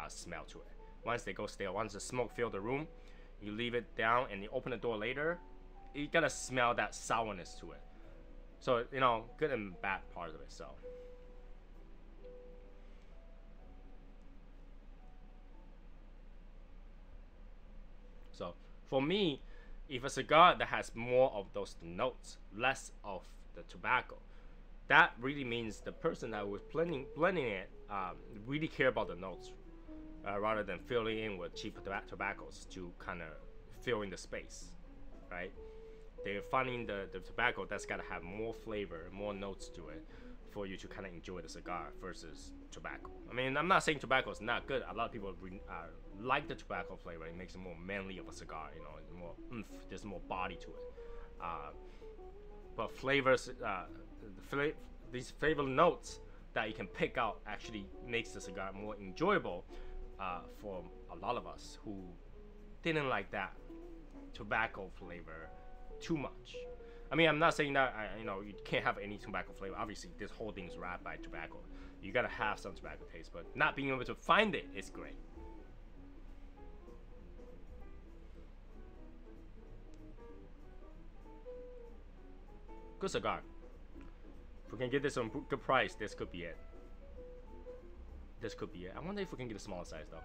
Speaker 1: smell to it. Once they go stale, once the smoke fill the room, you leave it down and you open the door later, you gotta smell that sourness to it. So good and bad part of it. So for me, if a cigar that has more of those notes, less of the tobacco, that really means the person that was blending it really care about the notes, rather than filling in with cheap tobaccos to kind of fill in the space, right? They're finding the tobacco that's got to have more flavor, more notes to it for you to kind of enjoy the cigar versus tobacco. I mean, I'm not saying tobacco is not good. A lot of people like the tobacco flavor. It makes it more manly of a cigar, more oomph, there's more body to it. But flavors, these flavor notes that you can pick out actually makes the cigar more enjoyable for a lot of us who didn't like that tobacco flavor too much. I mean, I'm not saying that you can't have any tobacco flavor. Obviously, this whole thing is wrapped by tobacco. You gotta have some tobacco taste, but not being able to find it is great. Good cigar. If we can get this on good price, this could be it. This could be it. I wonder if we can get a smaller size though.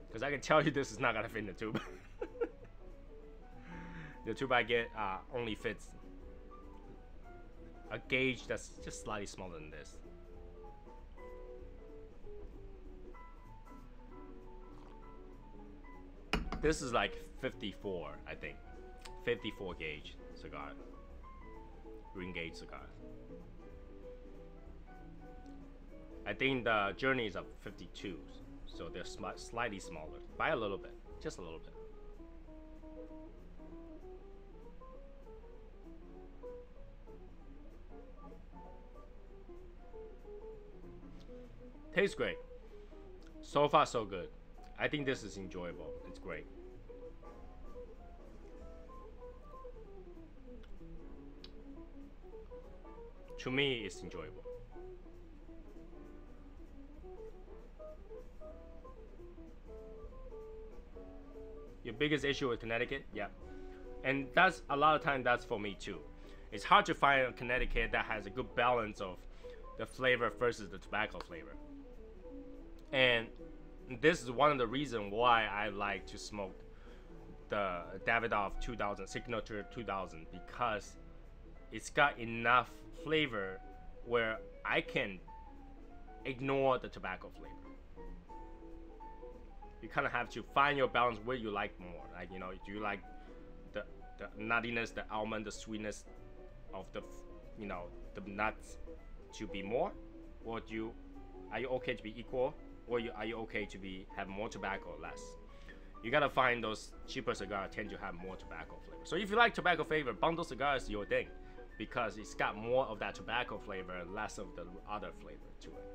Speaker 1: Because I can tell you this is not gonna fit in the tube. The tube I get only fits a gauge that's just slightly smaller than this. This is like 54, I think. 54 gauge cigar. Ring gauge cigar. I think the Journey is a 52. So they're slightly smaller, by a little bit, just a little bit. Tastes great. So far, so good. I think this is enjoyable. It's great. To me, it's enjoyable. Your biggest issue with Connecticut? Yeah. And that's a lot of time that's for me too. It's hard to find a Connecticut that has a good balance of the flavor versus the tobacco flavor. And this is one of the reasons why I like to smoke the Davidoff 2000, Signature 2000, because it's got enough flavor where I can ignore the tobacco flavor. You kind of have to find your balance where you like more. Like, do you like the nuttiness, the almond, the sweetness of the nuts to be more, or are you okay to be equal, or are you okay to have more tobacco or less? You gotta find those cheaper cigars tend to have more tobacco flavor. So if you like tobacco flavor, bundle cigars is your thing, because it's got more of that tobacco flavor and less of the other flavor to it.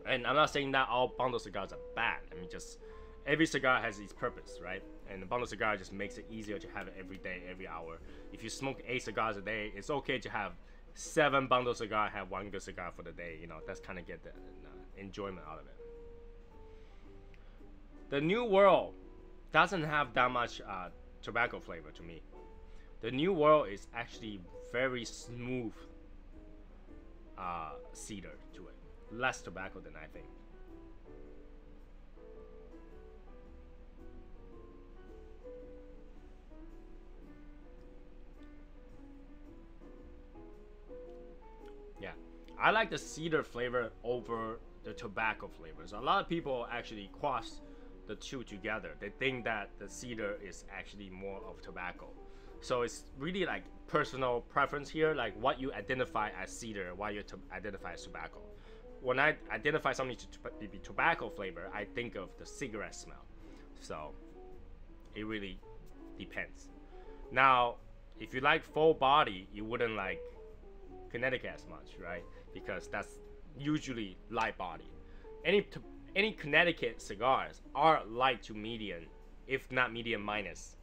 Speaker 1: And I'm not saying that all bundle cigars are bad. I mean, just every cigar has its purpose, right? And the bundle cigar just makes it easier to have it every day, every hour. If you smoke 8 cigars a day, it's okay to have 7 bundle cigars, have 1 good cigar for the day. That's kind of get the enjoyment out of it. The New World doesn't have that much tobacco flavor to me. The New World is actually very smooth cedar to it, less tobacco than I think. Yeah, I like the cedar flavor over the tobacco flavors. A lot of people actually cross the two together. They think that the cedar is actually more of tobacco. So it's really like personal preference here, like what you identify as cedar, what you identify as tobacco. When I identify something to be tobacco flavor, I think of the cigarette smell. So it really depends. Now, if you like full body, you wouldn't like Connecticut as much, right? Because that's usually light body. Any Connecticut cigars are light to medium, if not medium minus.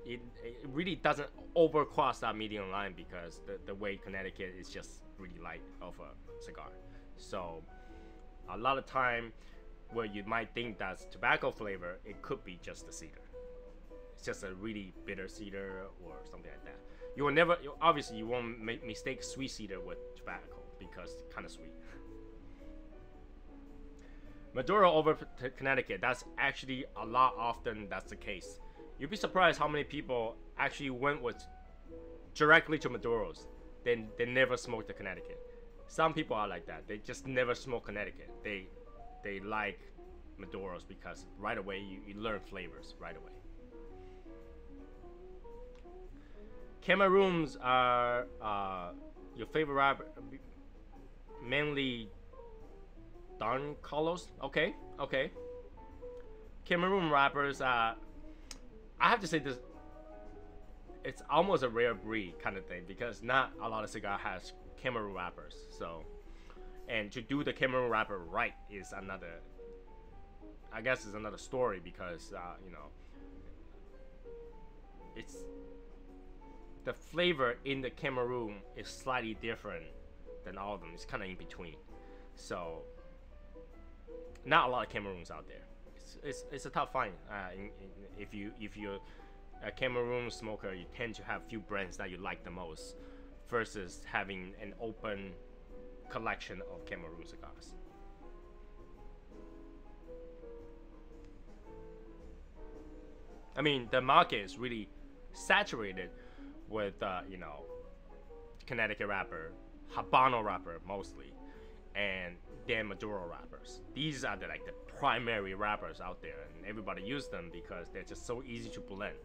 Speaker 1: It really doesn't overcross that medium line because the way Connecticut is just really light of a cigar. So a lot of time where you might think that's tobacco flavor, it could be just the cedar. It's just a really bitter cedar or something like that. You will never, obviously you won't mistake sweet cedar with tobacco because it's kind of sweet. Maduro over Connecticut, that's actually a lot often that's the case. You'd be surprised how many people actually went with directly to Maduros. They never smoked the Connecticut. Some people are like that. They just never smoke Connecticut. They like Maduros because right away you learn flavors right away. Cameroons are your favorite rapper, mainly Don Carlos. Okay. Cameroon rappers, I have to say this, it's almost a rare breed kind of thing because not a lot of cigar has Cameroon rappers. So, and to do the Cameroon rapper right is another, I guess, is another story because you know, it's the flavor in the Cameroon is slightly different than all of them. It's kind of in between. So, not a lot of Cameroons out there. It's a tough find. If you're a Cameroon smoker, you tend to have few brands that you like the most, versus having an open collection of Cameroon cigars. I mean, the market is really saturated with you know, Connecticut wrapper, Habano wrapper mostly, and then Maduro wrappers. These are the primary wrappers out there, and everybody uses them because they're just so easy to blend.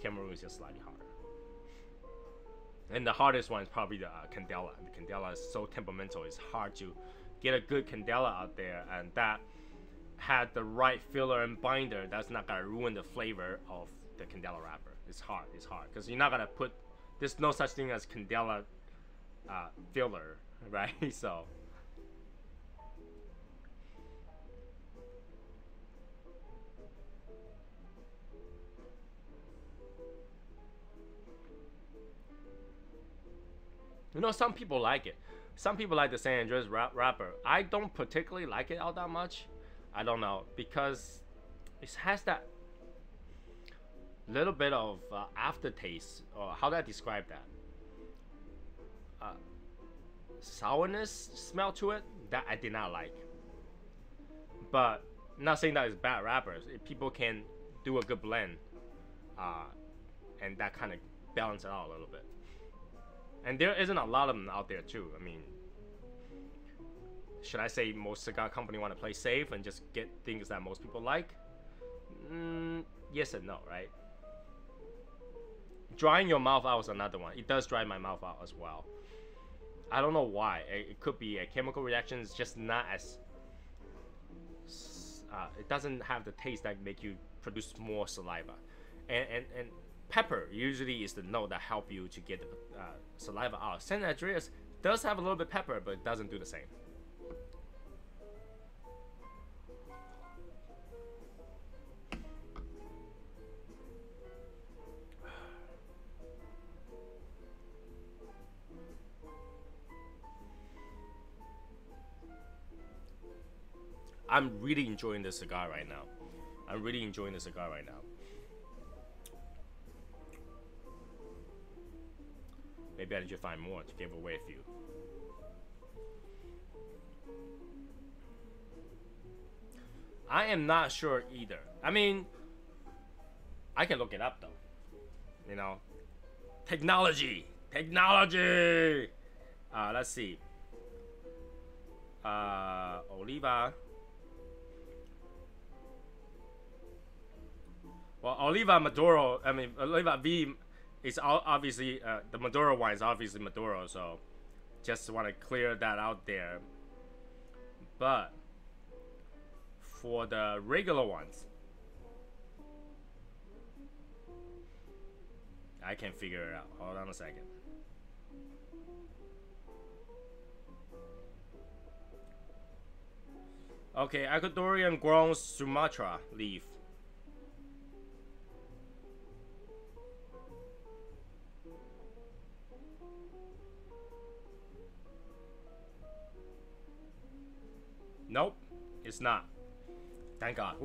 Speaker 1: Cameroon is just slightly harder, and the hardest one is probably the Candela. The Candela is so temperamental; it's hard to get a good Candela out there, and that had the right filler and binder. That's not gonna ruin the flavor of the Candela wrapper. It's hard because you're not gonna put. There's no such thing as Candela filler, right? So. You know, some people like it. Some people like the San Andreas wrapper. I don't particularly like it all that much. I don't know, because it has that little bit of aftertaste, or how do I describe that? Sourness smell to it that I did not like. But not saying that it's bad wrappers. If people can do a good blend, and that kind of balance it out a little bit. And there isn't a lot of them out there too. I mean, should I say most cigar company want to play safe and just get things that most people like? Yes and no, right? Drying your mouth out is another one. It does dry my mouth out as well. I don't know why. It could be a chemical reaction. It's just not as... it doesn't have the taste that make you produce more saliva. And pepper usually is the note that help you to get the saliva out. San Andreas does have a little bit of pepper, but it doesn't do the same. I'm really enjoying this cigar right now. I'm really enjoying the cigar right now. Maybe I should find more to give away a few. I am not sure either. I mean, I can look it up though. You know, technology. Let's see. Oliva. Well, Oliva Maduro. I mean, Oliva V is obviously the Maduro one is obviously Maduro. So, just want to clear that out there. But for the regular ones, I can figure it out. Hold on a second. Okay, Ecuadorian grown Sumatra leaf. Nope, it's not. Thank God.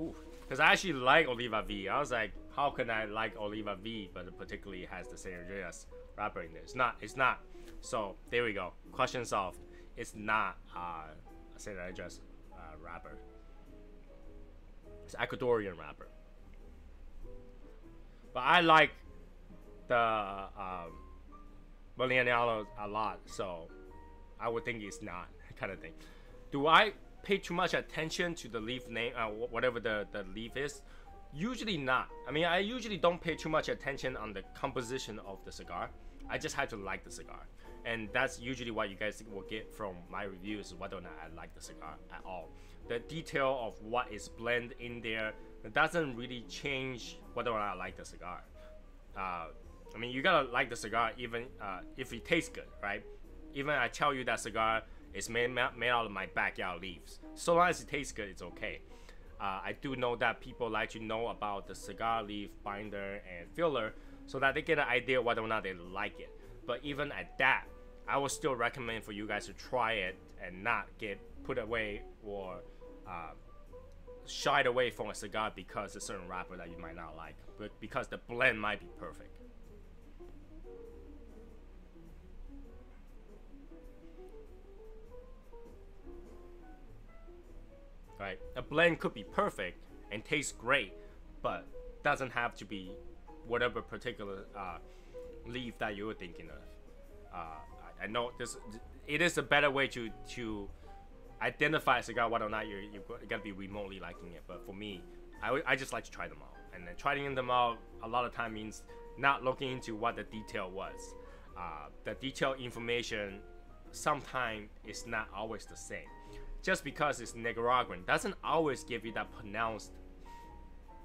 Speaker 1: Because I actually like Oliva V. I was like, how can I like Oliva V, but it particularly has the San Andreas wrapper in there? It's not. So there we go. Question solved. It's not a San Andreas wrapper. It's Ecuadorian wrapper. But I like the Millennial a lot, so I would think it's not kind of thing. Do I pay too much attention to the leaf name, whatever the leaf is? Usually not. I mean, I usually don't pay too much attention on the composition of the cigar. I just have to like the cigar, and that's usually what you guys will get from my reviews, whether or not I like the cigar at all. The detail of what is blended in there, it doesn't really change whether or not I like the cigar. I mean, you gotta like the cigar even if it tastes good, right? Even I tell you that cigar is made out of my backyard leaves. So long as it tastes good, it's okay. I do know that people like to know about the cigar leaf binder and filler so that they get an idea whether or not they like it. But even at that, I would still recommend for you guys to try it and not get put away or shied away from a cigar because a certain wrapper that you might not like, but because the blend might be perfect. Right? A blend could be perfect and taste great, but doesn't have to be whatever particular leaf that you're thinking of. I know this. It is a better way to identify a cigar whether or not you're gonna be remotely liking it. But for me, I just like to try them all, and then trying them all a lot of time means not looking into what the detail was. The detailed information sometimes is not always the same. Just because it's Nicaraguan doesn't always give you that pronounced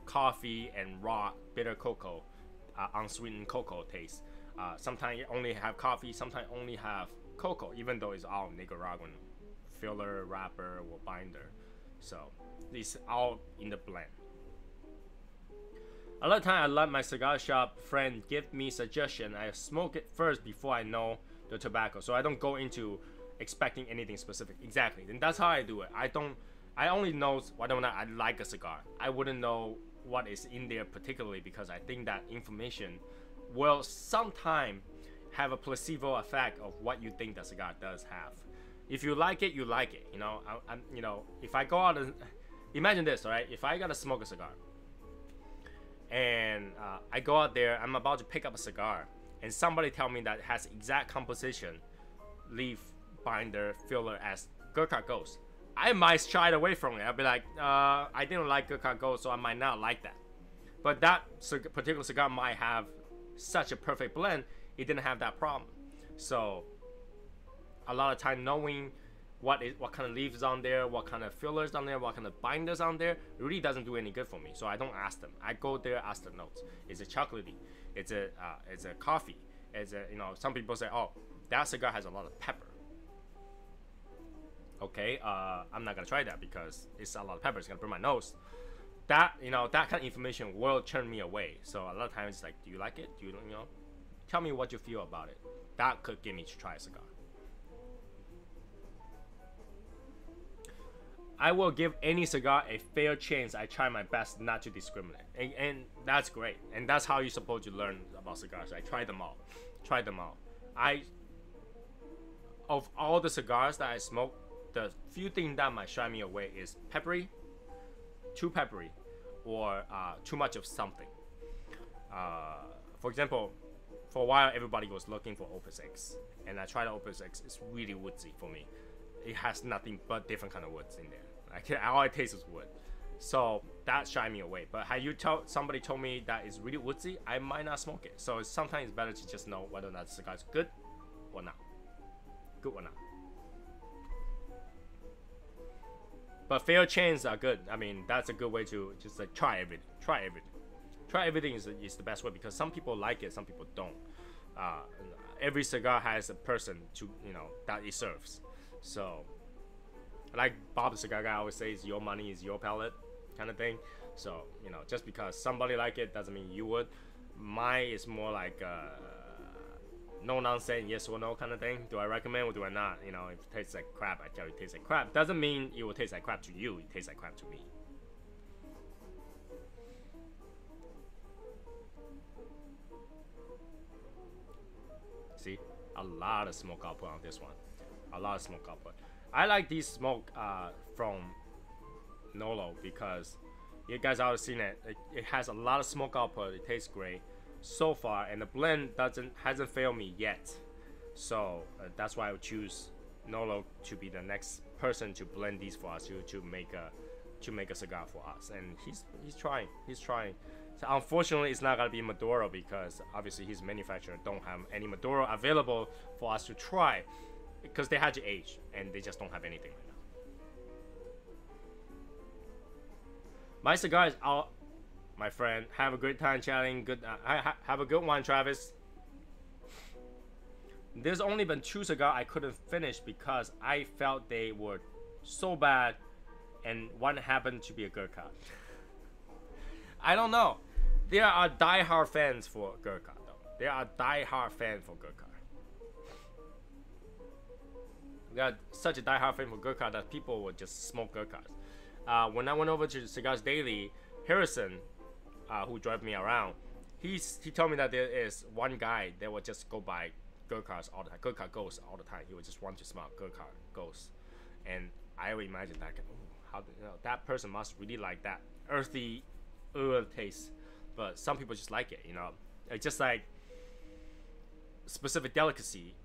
Speaker 1: coffee and raw bitter cocoa, unsweetened cocoa taste. Sometimes you only have coffee, sometimes only have cocoa, even though it's all Nicaraguan filler, wrapper, or binder. So it's all in the blend. A lot of time I let my cigar shop friend give me suggestion. I smoke it first before I know the tobacco, so I don't go into expecting anything specific. Exactly, and that's how I do it. I only know whether or not I like a cigar. I wouldn't know what is in there particularly because I think that information will sometime have a placebo effect of what you think the cigar does have. If you like it, you like it. You know, you know, if I go out and imagine this, all right? If I gotta smoke a cigar and I go out there, I'm about to pick up a cigar, and somebody tell me that it has exact composition, leaf, binder, filler as Gurkha Ghost, I might shy away from it. I'll be like, I didn't like Gurkha Ghost, so I might not like that. But that particular cigar might have such a perfect blend, it didn't have that problem. So a lot of time knowing what kind of leaves on there, what kind of fillers on there, what kind of binders on there, really doesn't do any good for me. So I don't ask them. I go there, ask the notes. Is it chocolatey? It's a coffee. It's a, you know, some people say, oh, that cigar has a lot of pepper. Okay, I'm not gonna try that because it's a lot of pepper. It's gonna burn my nose. That, you know, that kind of information will turn me away. So a lot of times it's like, do you like it? Do you know? Tell me what you feel about it. That could get me to try a cigar. I will give any cigar a fair chance. I try my best not to discriminate, and that's great. And that's how you're supposed to learn about cigars. I try them all, Of all the cigars that I smoke, the few things that might shy me away is peppery, too peppery, or too much of something. For example, for a while everybody was looking for Opus X, and I tried Opus X. It's really woodsy for me. It has nothing but different kind of woods in there. Like all I taste is wood, so that shy me away. But had somebody told me that it's really woodsy, I might not smoke it. So sometimes it's better to just know whether or not the cigar is good or not. Good or not. But fair chance are good. I mean, that's a good way to just like try everything. Try everything is the best way, because some people like it, some people don't. Every cigar has a person to that it serves. So, like Bob the Cigar Guy always says, your money is your palate, kind of thing. So just because somebody like it doesn't mean you would. Mine is more like no nonsense, yes or no kind of thing. Do I recommend or do I not? If it tastes like crap, I tell you it tastes like crap. Doesn't mean it will taste like crap to you. It tastes like crap to me. See, a lot of smoke output on this one. A lot of smoke output. I like these smoke from Nolo because you guys already seen it. It has a lot of smoke output. It tastes great so far, and the blend hasn't failed me yet. So that's why I would choose Nolo to be the next person to blend these for us to make a cigar for us. And he's trying. So unfortunately, it's not gonna be Maduro because obviously his manufacturer don't have any Maduro available for us to try, because they had to age and they just don't have anything right now. My cigar is out, my friend. Have a great time chatting. Good. Have a good one, Travis. There's only been 2 cigars I couldn't finish because I felt they were so bad, and one happened to be a Gurkha. I don't know. There are die-hard fans for Gurkha, though. There are die-hard fans for Gurkha. There are such a die-hard fan for Gurkha that people would just smoke Gurkhas. When I went over to Cigars Daily, Harrison, who drove me around, he told me that there is one guy that would just go by Gurkhas all the time. Gurkha Ghosts all the time. He would just want to smell Gurkha Ghosts. And I would imagine that, how that person must really like that earthy taste. But some people just like it, It's just like specific delicacy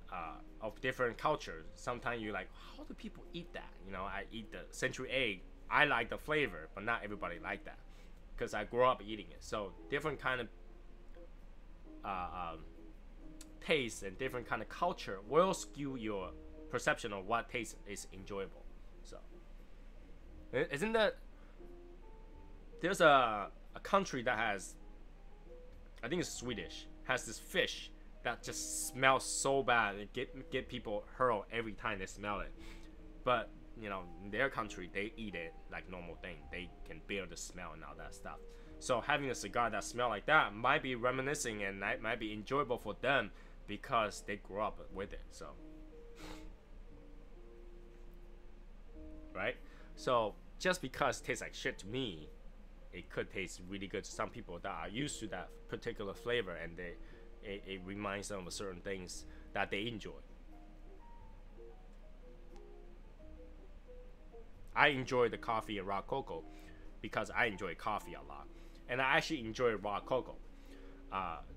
Speaker 1: of different cultures. Sometimes you're like, how do people eat that? I eat the century egg. I like the flavor, but not everybody like that, because I grew up eating it. So different kind of taste and different kind of culture will skew your perception of what taste is enjoyable. So isn't that there's a country that has, I think it's Swedish, has this fish that just smells so bad and get people hurl every time they smell it. But in their country they eat it like normal thing. They can bear the smell and all that stuff. So having a cigar that smells like that might be reminiscing, and that might be enjoyable for them because they grew up with it. So right. So just because it tastes like shit to me, it could taste really good to some people that are used to that particular flavor, and it reminds them of certain things that they enjoy. I enjoy the coffee and raw cocoa because I enjoy coffee a lot, and I actually enjoy raw cocoa.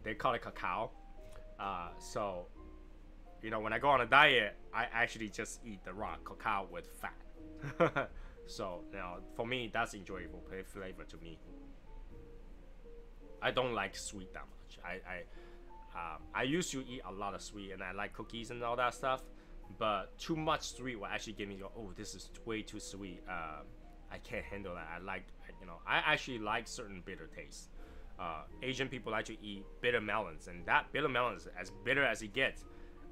Speaker 1: They call it cacao. So when I go on a diet, I actually just eat the raw cacao with fat. So for me, that's enjoyable flavor to me. I don't like sweet that much. I used to eat a lot of sweet, and I like cookies and all that stuff. But too much sweet will actually give me this is way too sweet. I can't handle that. I actually like certain bitter tastes. Asian people like to eat bitter melons, and that bitter melon is as bitter as it gets.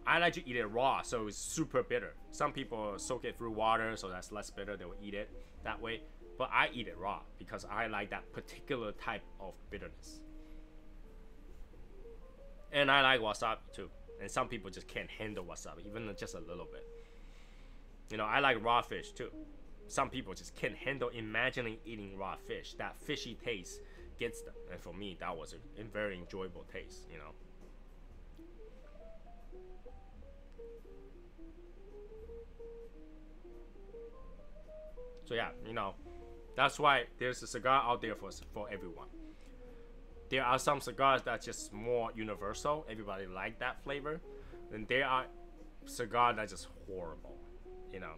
Speaker 1: I like to eat it raw, so it's super bitter. Some people soak it through water, so that's less bitter. They will eat it that way. But I eat it raw because I like that particular type of bitterness. And I like wasabi too. And some people just can't handle wasabi, even just a little bit. I like raw fish too. some people just can't handle imagining eating raw fish. That fishy taste gets them, and for me, that was a very enjoyable taste, you know. So yeah, you know, that's why there's a cigar out there for everyone. There are some cigars that's just more universal. Everybody like that flavor. Then there are cigars that's just horrible, you know.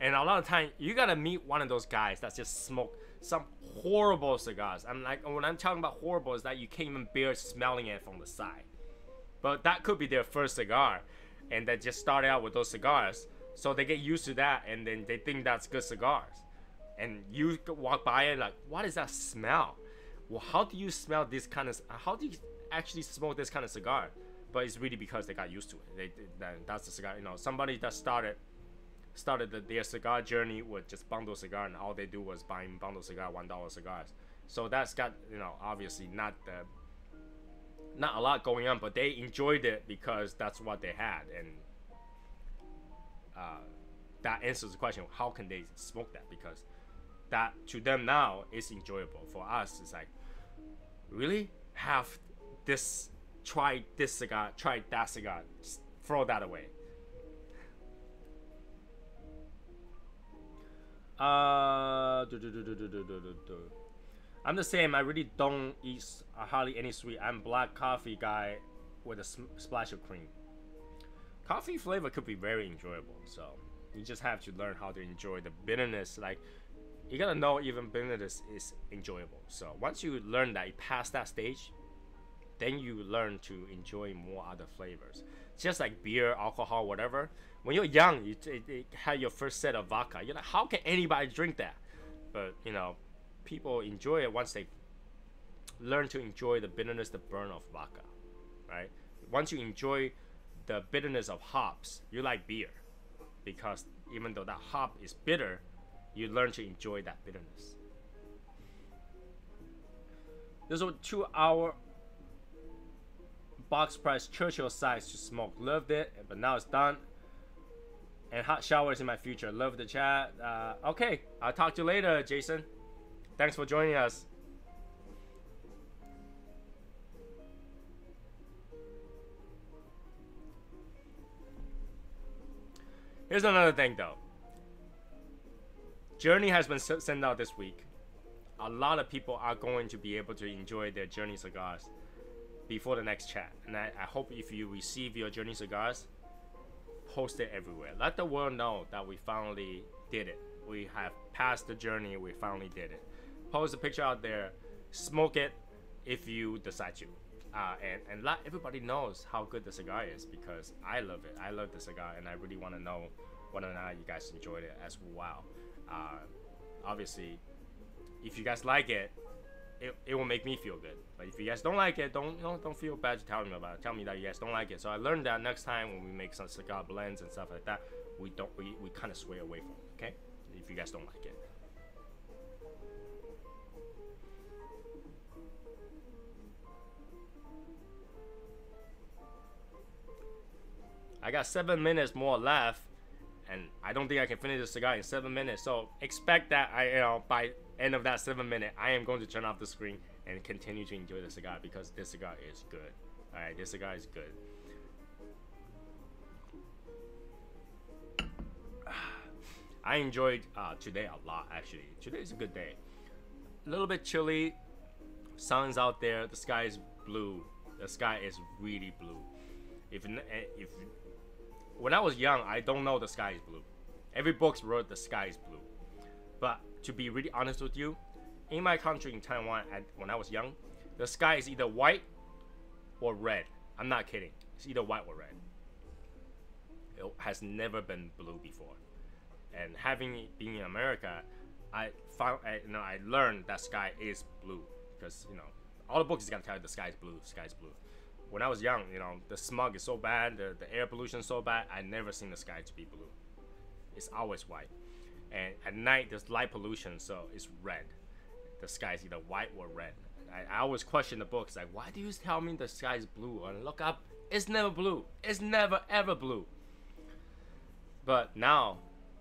Speaker 1: And a lot of time you gotta meet one of those guys that just smoke some horrible cigars. I'm like, when I'm talking about horrible, is that you can't even bear smelling it from the side. But that could be their first cigar, and they just started out with those cigars, so they get used to that, and then they think that's good cigars. And you walk by it like, what is that smell? Well, how do you smell this kind of? How do you actually smoke this kind of cigar? But it's really because they got used to it. That's the cigar. You know, somebody that started their cigar journey with just bundle cigar, and all they do was buying bundle cigar, $1 cigars. So that's got, you know, obviously not a lot going on, but they enjoyed it because that's what they had, and that answers the question: how can they smoke that? Because that to them now is enjoyable. For us, it's like, really have this, try this cigar, try that cigar, just throw that away. I'm the same. I really don't eat hardly any sweet. I'm black coffee guy with a splash of cream. Coffee flavor could be very enjoyable, so you just have to learn how to enjoy the bitterness. Like, you gotta know even bitterness is enjoyable. So once you learn that, you pass that stage, then you learn to enjoy more other flavors. Just like beer, alcohol, whatever. When you're young, you had your first set of vodka. You're like, how can anybody drink that? But, you know, people enjoy it once they learn to enjoy the bitterness, the burn of vodka, right? Once you enjoy the bitterness of hops, you like beer. Because even though that hop is bitter, you learn to enjoy that bitterness. This was 2-hour box price Churchill size to smoke. Loved it, but now it's done. And hot showers in my future. Love the chat. Okay, I'll talk to you later, Jason. Thanks for joining us. Here's another thing though. Journey has been sent out this week. A lot of people are going to be able to enjoy their Journey cigars before the next chat. And I hope if you receive your Journey cigars, post it everywhere. Let the world know that we finally did it. We have passed the journey. We finally did it. Post a picture out there. Smoke it if you decide to. And let everybody knows how good the cigar is, because I love it. I love the cigar, and I really want to know whether or not you guys enjoyed it as well. Obviously, if you guys like it, it will make me feel good. But if you guys don't like it, don't feel bad to tell me about it. Tell me that you guys don't like it. So I learned that next time when we make some cigar blends and stuff like that, we kind of sway away from it. Okay, if you guys don't like it. I got 7 minutes more left, and I don't think I can finish the cigar in 7 minutes. So expect that by end of that 7 minute, I am going to turn off the screen and continue to enjoy the cigar, because this cigar is good. All right, this cigar is good. I enjoyed today a lot, actually. Today is a good day. A little bit chilly. Sun's out there. The sky is blue. The sky is really blue. When I was young, I don't know the sky is blue. Every book wrote the sky is blue. But to be really honest with you, in my country, in Taiwan, when I was young, the sky is either white or red. I'm not kidding. It's either white or red. It has never been blue before. And being in America, I learned that sky is blue, because all the books is gonna tell you the sky is blue. The sky is blue. When I was young, the smog is so bad, the air pollution is so bad, I never seen the sky to be blue. It's always white. And at night, there's light pollution, so it's red. The sky is either white or red. I always question the books, like, why do you tell me the sky is blue? And look up, it's never blue. It's never ever blue. But now,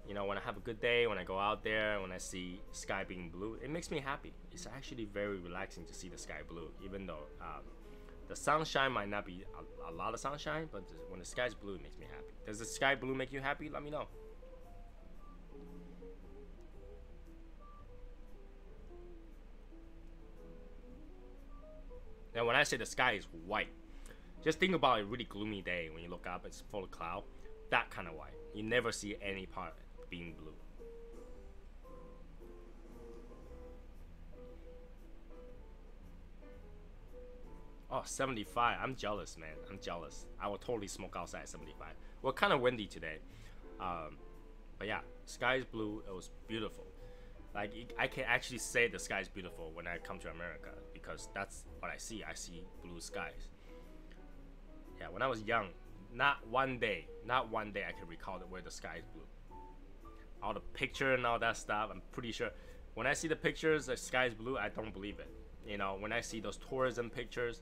Speaker 1: You know, when I have a good day, when I go out there, when I see sky being blue, it makes me happy. It's actually very relaxing to see the sky blue, even though the sunshine might not be a lot of sunshine, but when the sky's blue, it makes me happy. Does the sky blue make you happy? Let me know. Now, when I say the sky is white, just think about a really gloomy day when you look up, it's full of cloud. That kind of white. You never see any part being blue. Oh, 75. I'm jealous, man. I'm jealous. I will totally smoke outside at 75. Well, kind of windy today. But yeah, sky is blue. It was beautiful. Like, I can actually say the sky is beautiful when I come to America because that's what I see. I see blue skies. Yeah, when I was young, not one day I can recall where the sky is blue. All the picture and all that stuff, I'm pretty sure. When I see the pictures, the sky is blue, I don't believe it. You know, when I see those tourism pictures,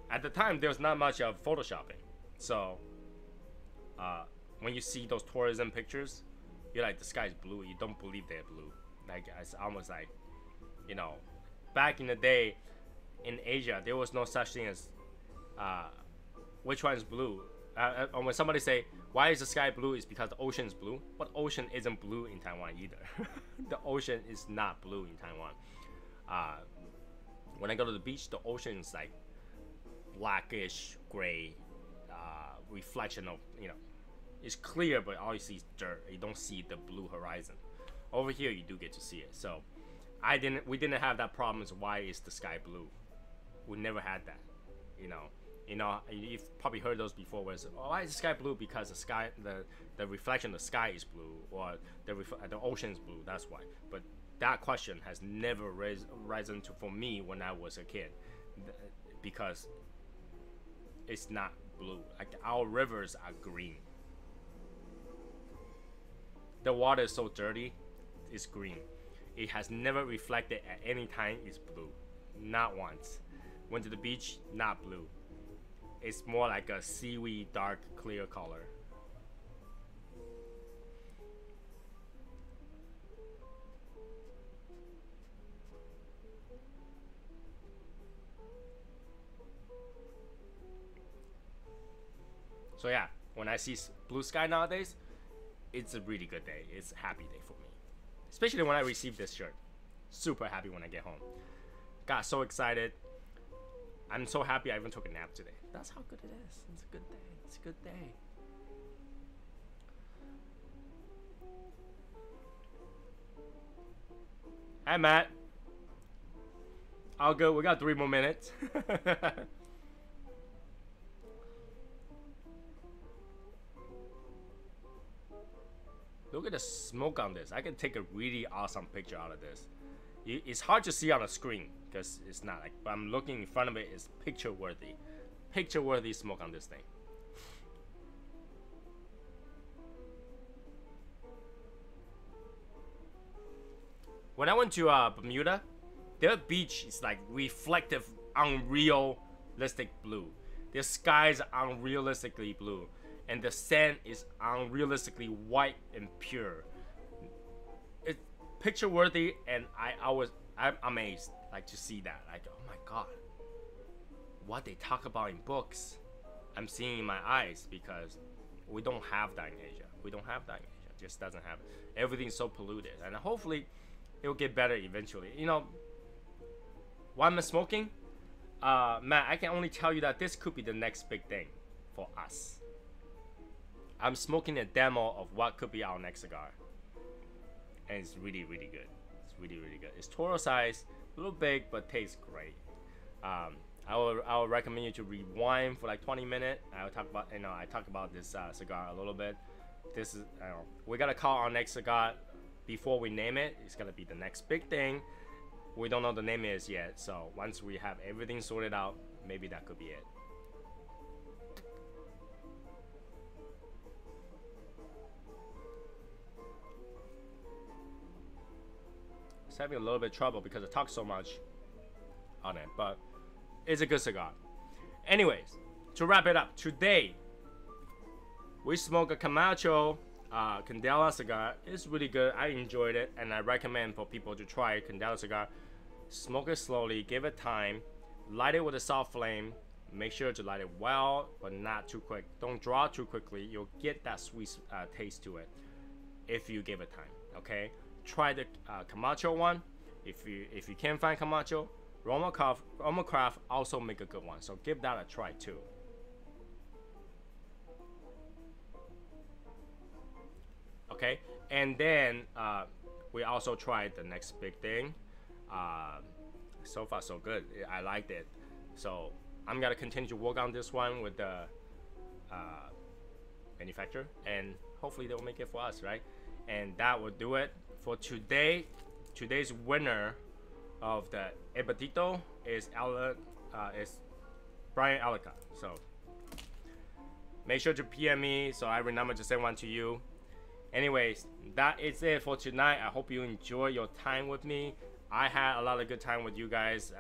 Speaker 1: at the time there was not much of photoshopping. So, when you see those tourism pictures, you're like, the sky is blue. You don't believe they're blue. Like, it's almost like, you know, back in the day in Asia, there was no such thing as which one is blue. When somebody say, why is the sky blue? It's because the ocean is blue. But ocean isn't blue in Taiwan either. The ocean is not blue in Taiwan. When I go to the beach, the ocean is like blackish, gray, reflection of, you know, it's clear, but all you see is dirt. You don't see the blue horizon. Over here, you do get to see it. So, we didn't have that problem. Is why is the sky blue? We never had that, you know. You know, you've probably heard those before. Where it's, oh, why is the sky blue? Because the sky, the reflection of the sky is blue, or the ocean is blue. That's why. But that question has never risen to for me when I was a kid, because it's not blue. Like, our rivers are green. The water is so dirty, it's green. It has never reflected at any time it's blue. Not once. Went to the beach, not blue. It's more like a seaweed, dark, clear color. So yeah, when I see blue sky nowadays, it's a really good day. It's a happy day for me. Especially when I receive this shirt. Super happy when I get home. Got so excited. I'm so happy I even took a nap today. That's how good it is. It's a good day. It's a good day. Hi, Matt. All good. We got 3 more minutes. Look at the smoke on this. I can take a really awesome picture out of this. It's hard to see on the screen because it's not like, but I'm looking in front of it. It's picture worthy. Picture worthy smoke on this thing. When I went to Bermuda, their beach is like reflective, unrealistic blue. Their skies are unrealistically blue. And the sand is unrealistically white and pure. It's picture worthy, and I'm amazed like to see that. Like, oh my god, what they talk about in books, I'm seeing in my eyes, because we don't have that in Asia. We don't have that in Asia. It just doesn't have it. Everything's so polluted, and hopefully it will get better eventually. You know, why am I smoking? Matt, I can only tell you that this could be the next big thing for us. I'm smoking a demo of what could be our next cigar, and it's really, really good. It's really, really good. It's Toro size, a little big, but tastes great. I will recommend you to rewind for like 20 minutes. I will talk about, I talk about this cigar a little bit. This is, we gotta call our next cigar before we name it. It's gonna be the next big thing. We don't know the name is yet, so once we have everything sorted out, maybe that could be it. It's having a little bit of trouble because I talk so much on it, but it's a good cigar. Anyways, to wrap it up, today we smoke a Camacho Candela cigar is really good. I enjoyed it, and I recommend for people to try Candela cigar. Smoke it slowly, give it time, light it with a soft flame. Make sure to light it well, but not too quick. Don't draw too quickly. You'll get that sweet taste to it if you give it time. Okay, try the Camacho one. If you can't find Camacho, OurMusicBox also make a good one. So give that a try too. Okay, and then we also tried the next big thing. So far so good. I liked it. So I'm gonna continue to work on this one with the manufacturer, and hopefully they'll make it for us, right? And that will do it for today. Today's winner of the Epatito is Brian Alica. So make sure to PM me so I remember to send one to you. Anyways, that is it for tonight. I hope you enjoy your time with me. I had a lot of good time with you guys.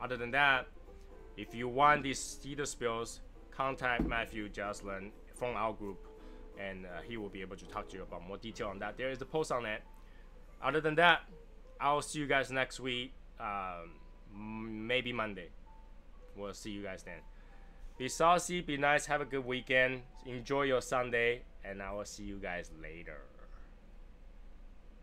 Speaker 1: Other than that, if you want these cedar spills, contact Matthew Jocelyn from our group, and he will be able to talk to you about more detail on that. There is a post on it. Other than that, I'll see you guys next week, maybe Monday. We'll see you guys then. Be saucy, be nice, have a good weekend, enjoy your Sunday, and I will see you guys later.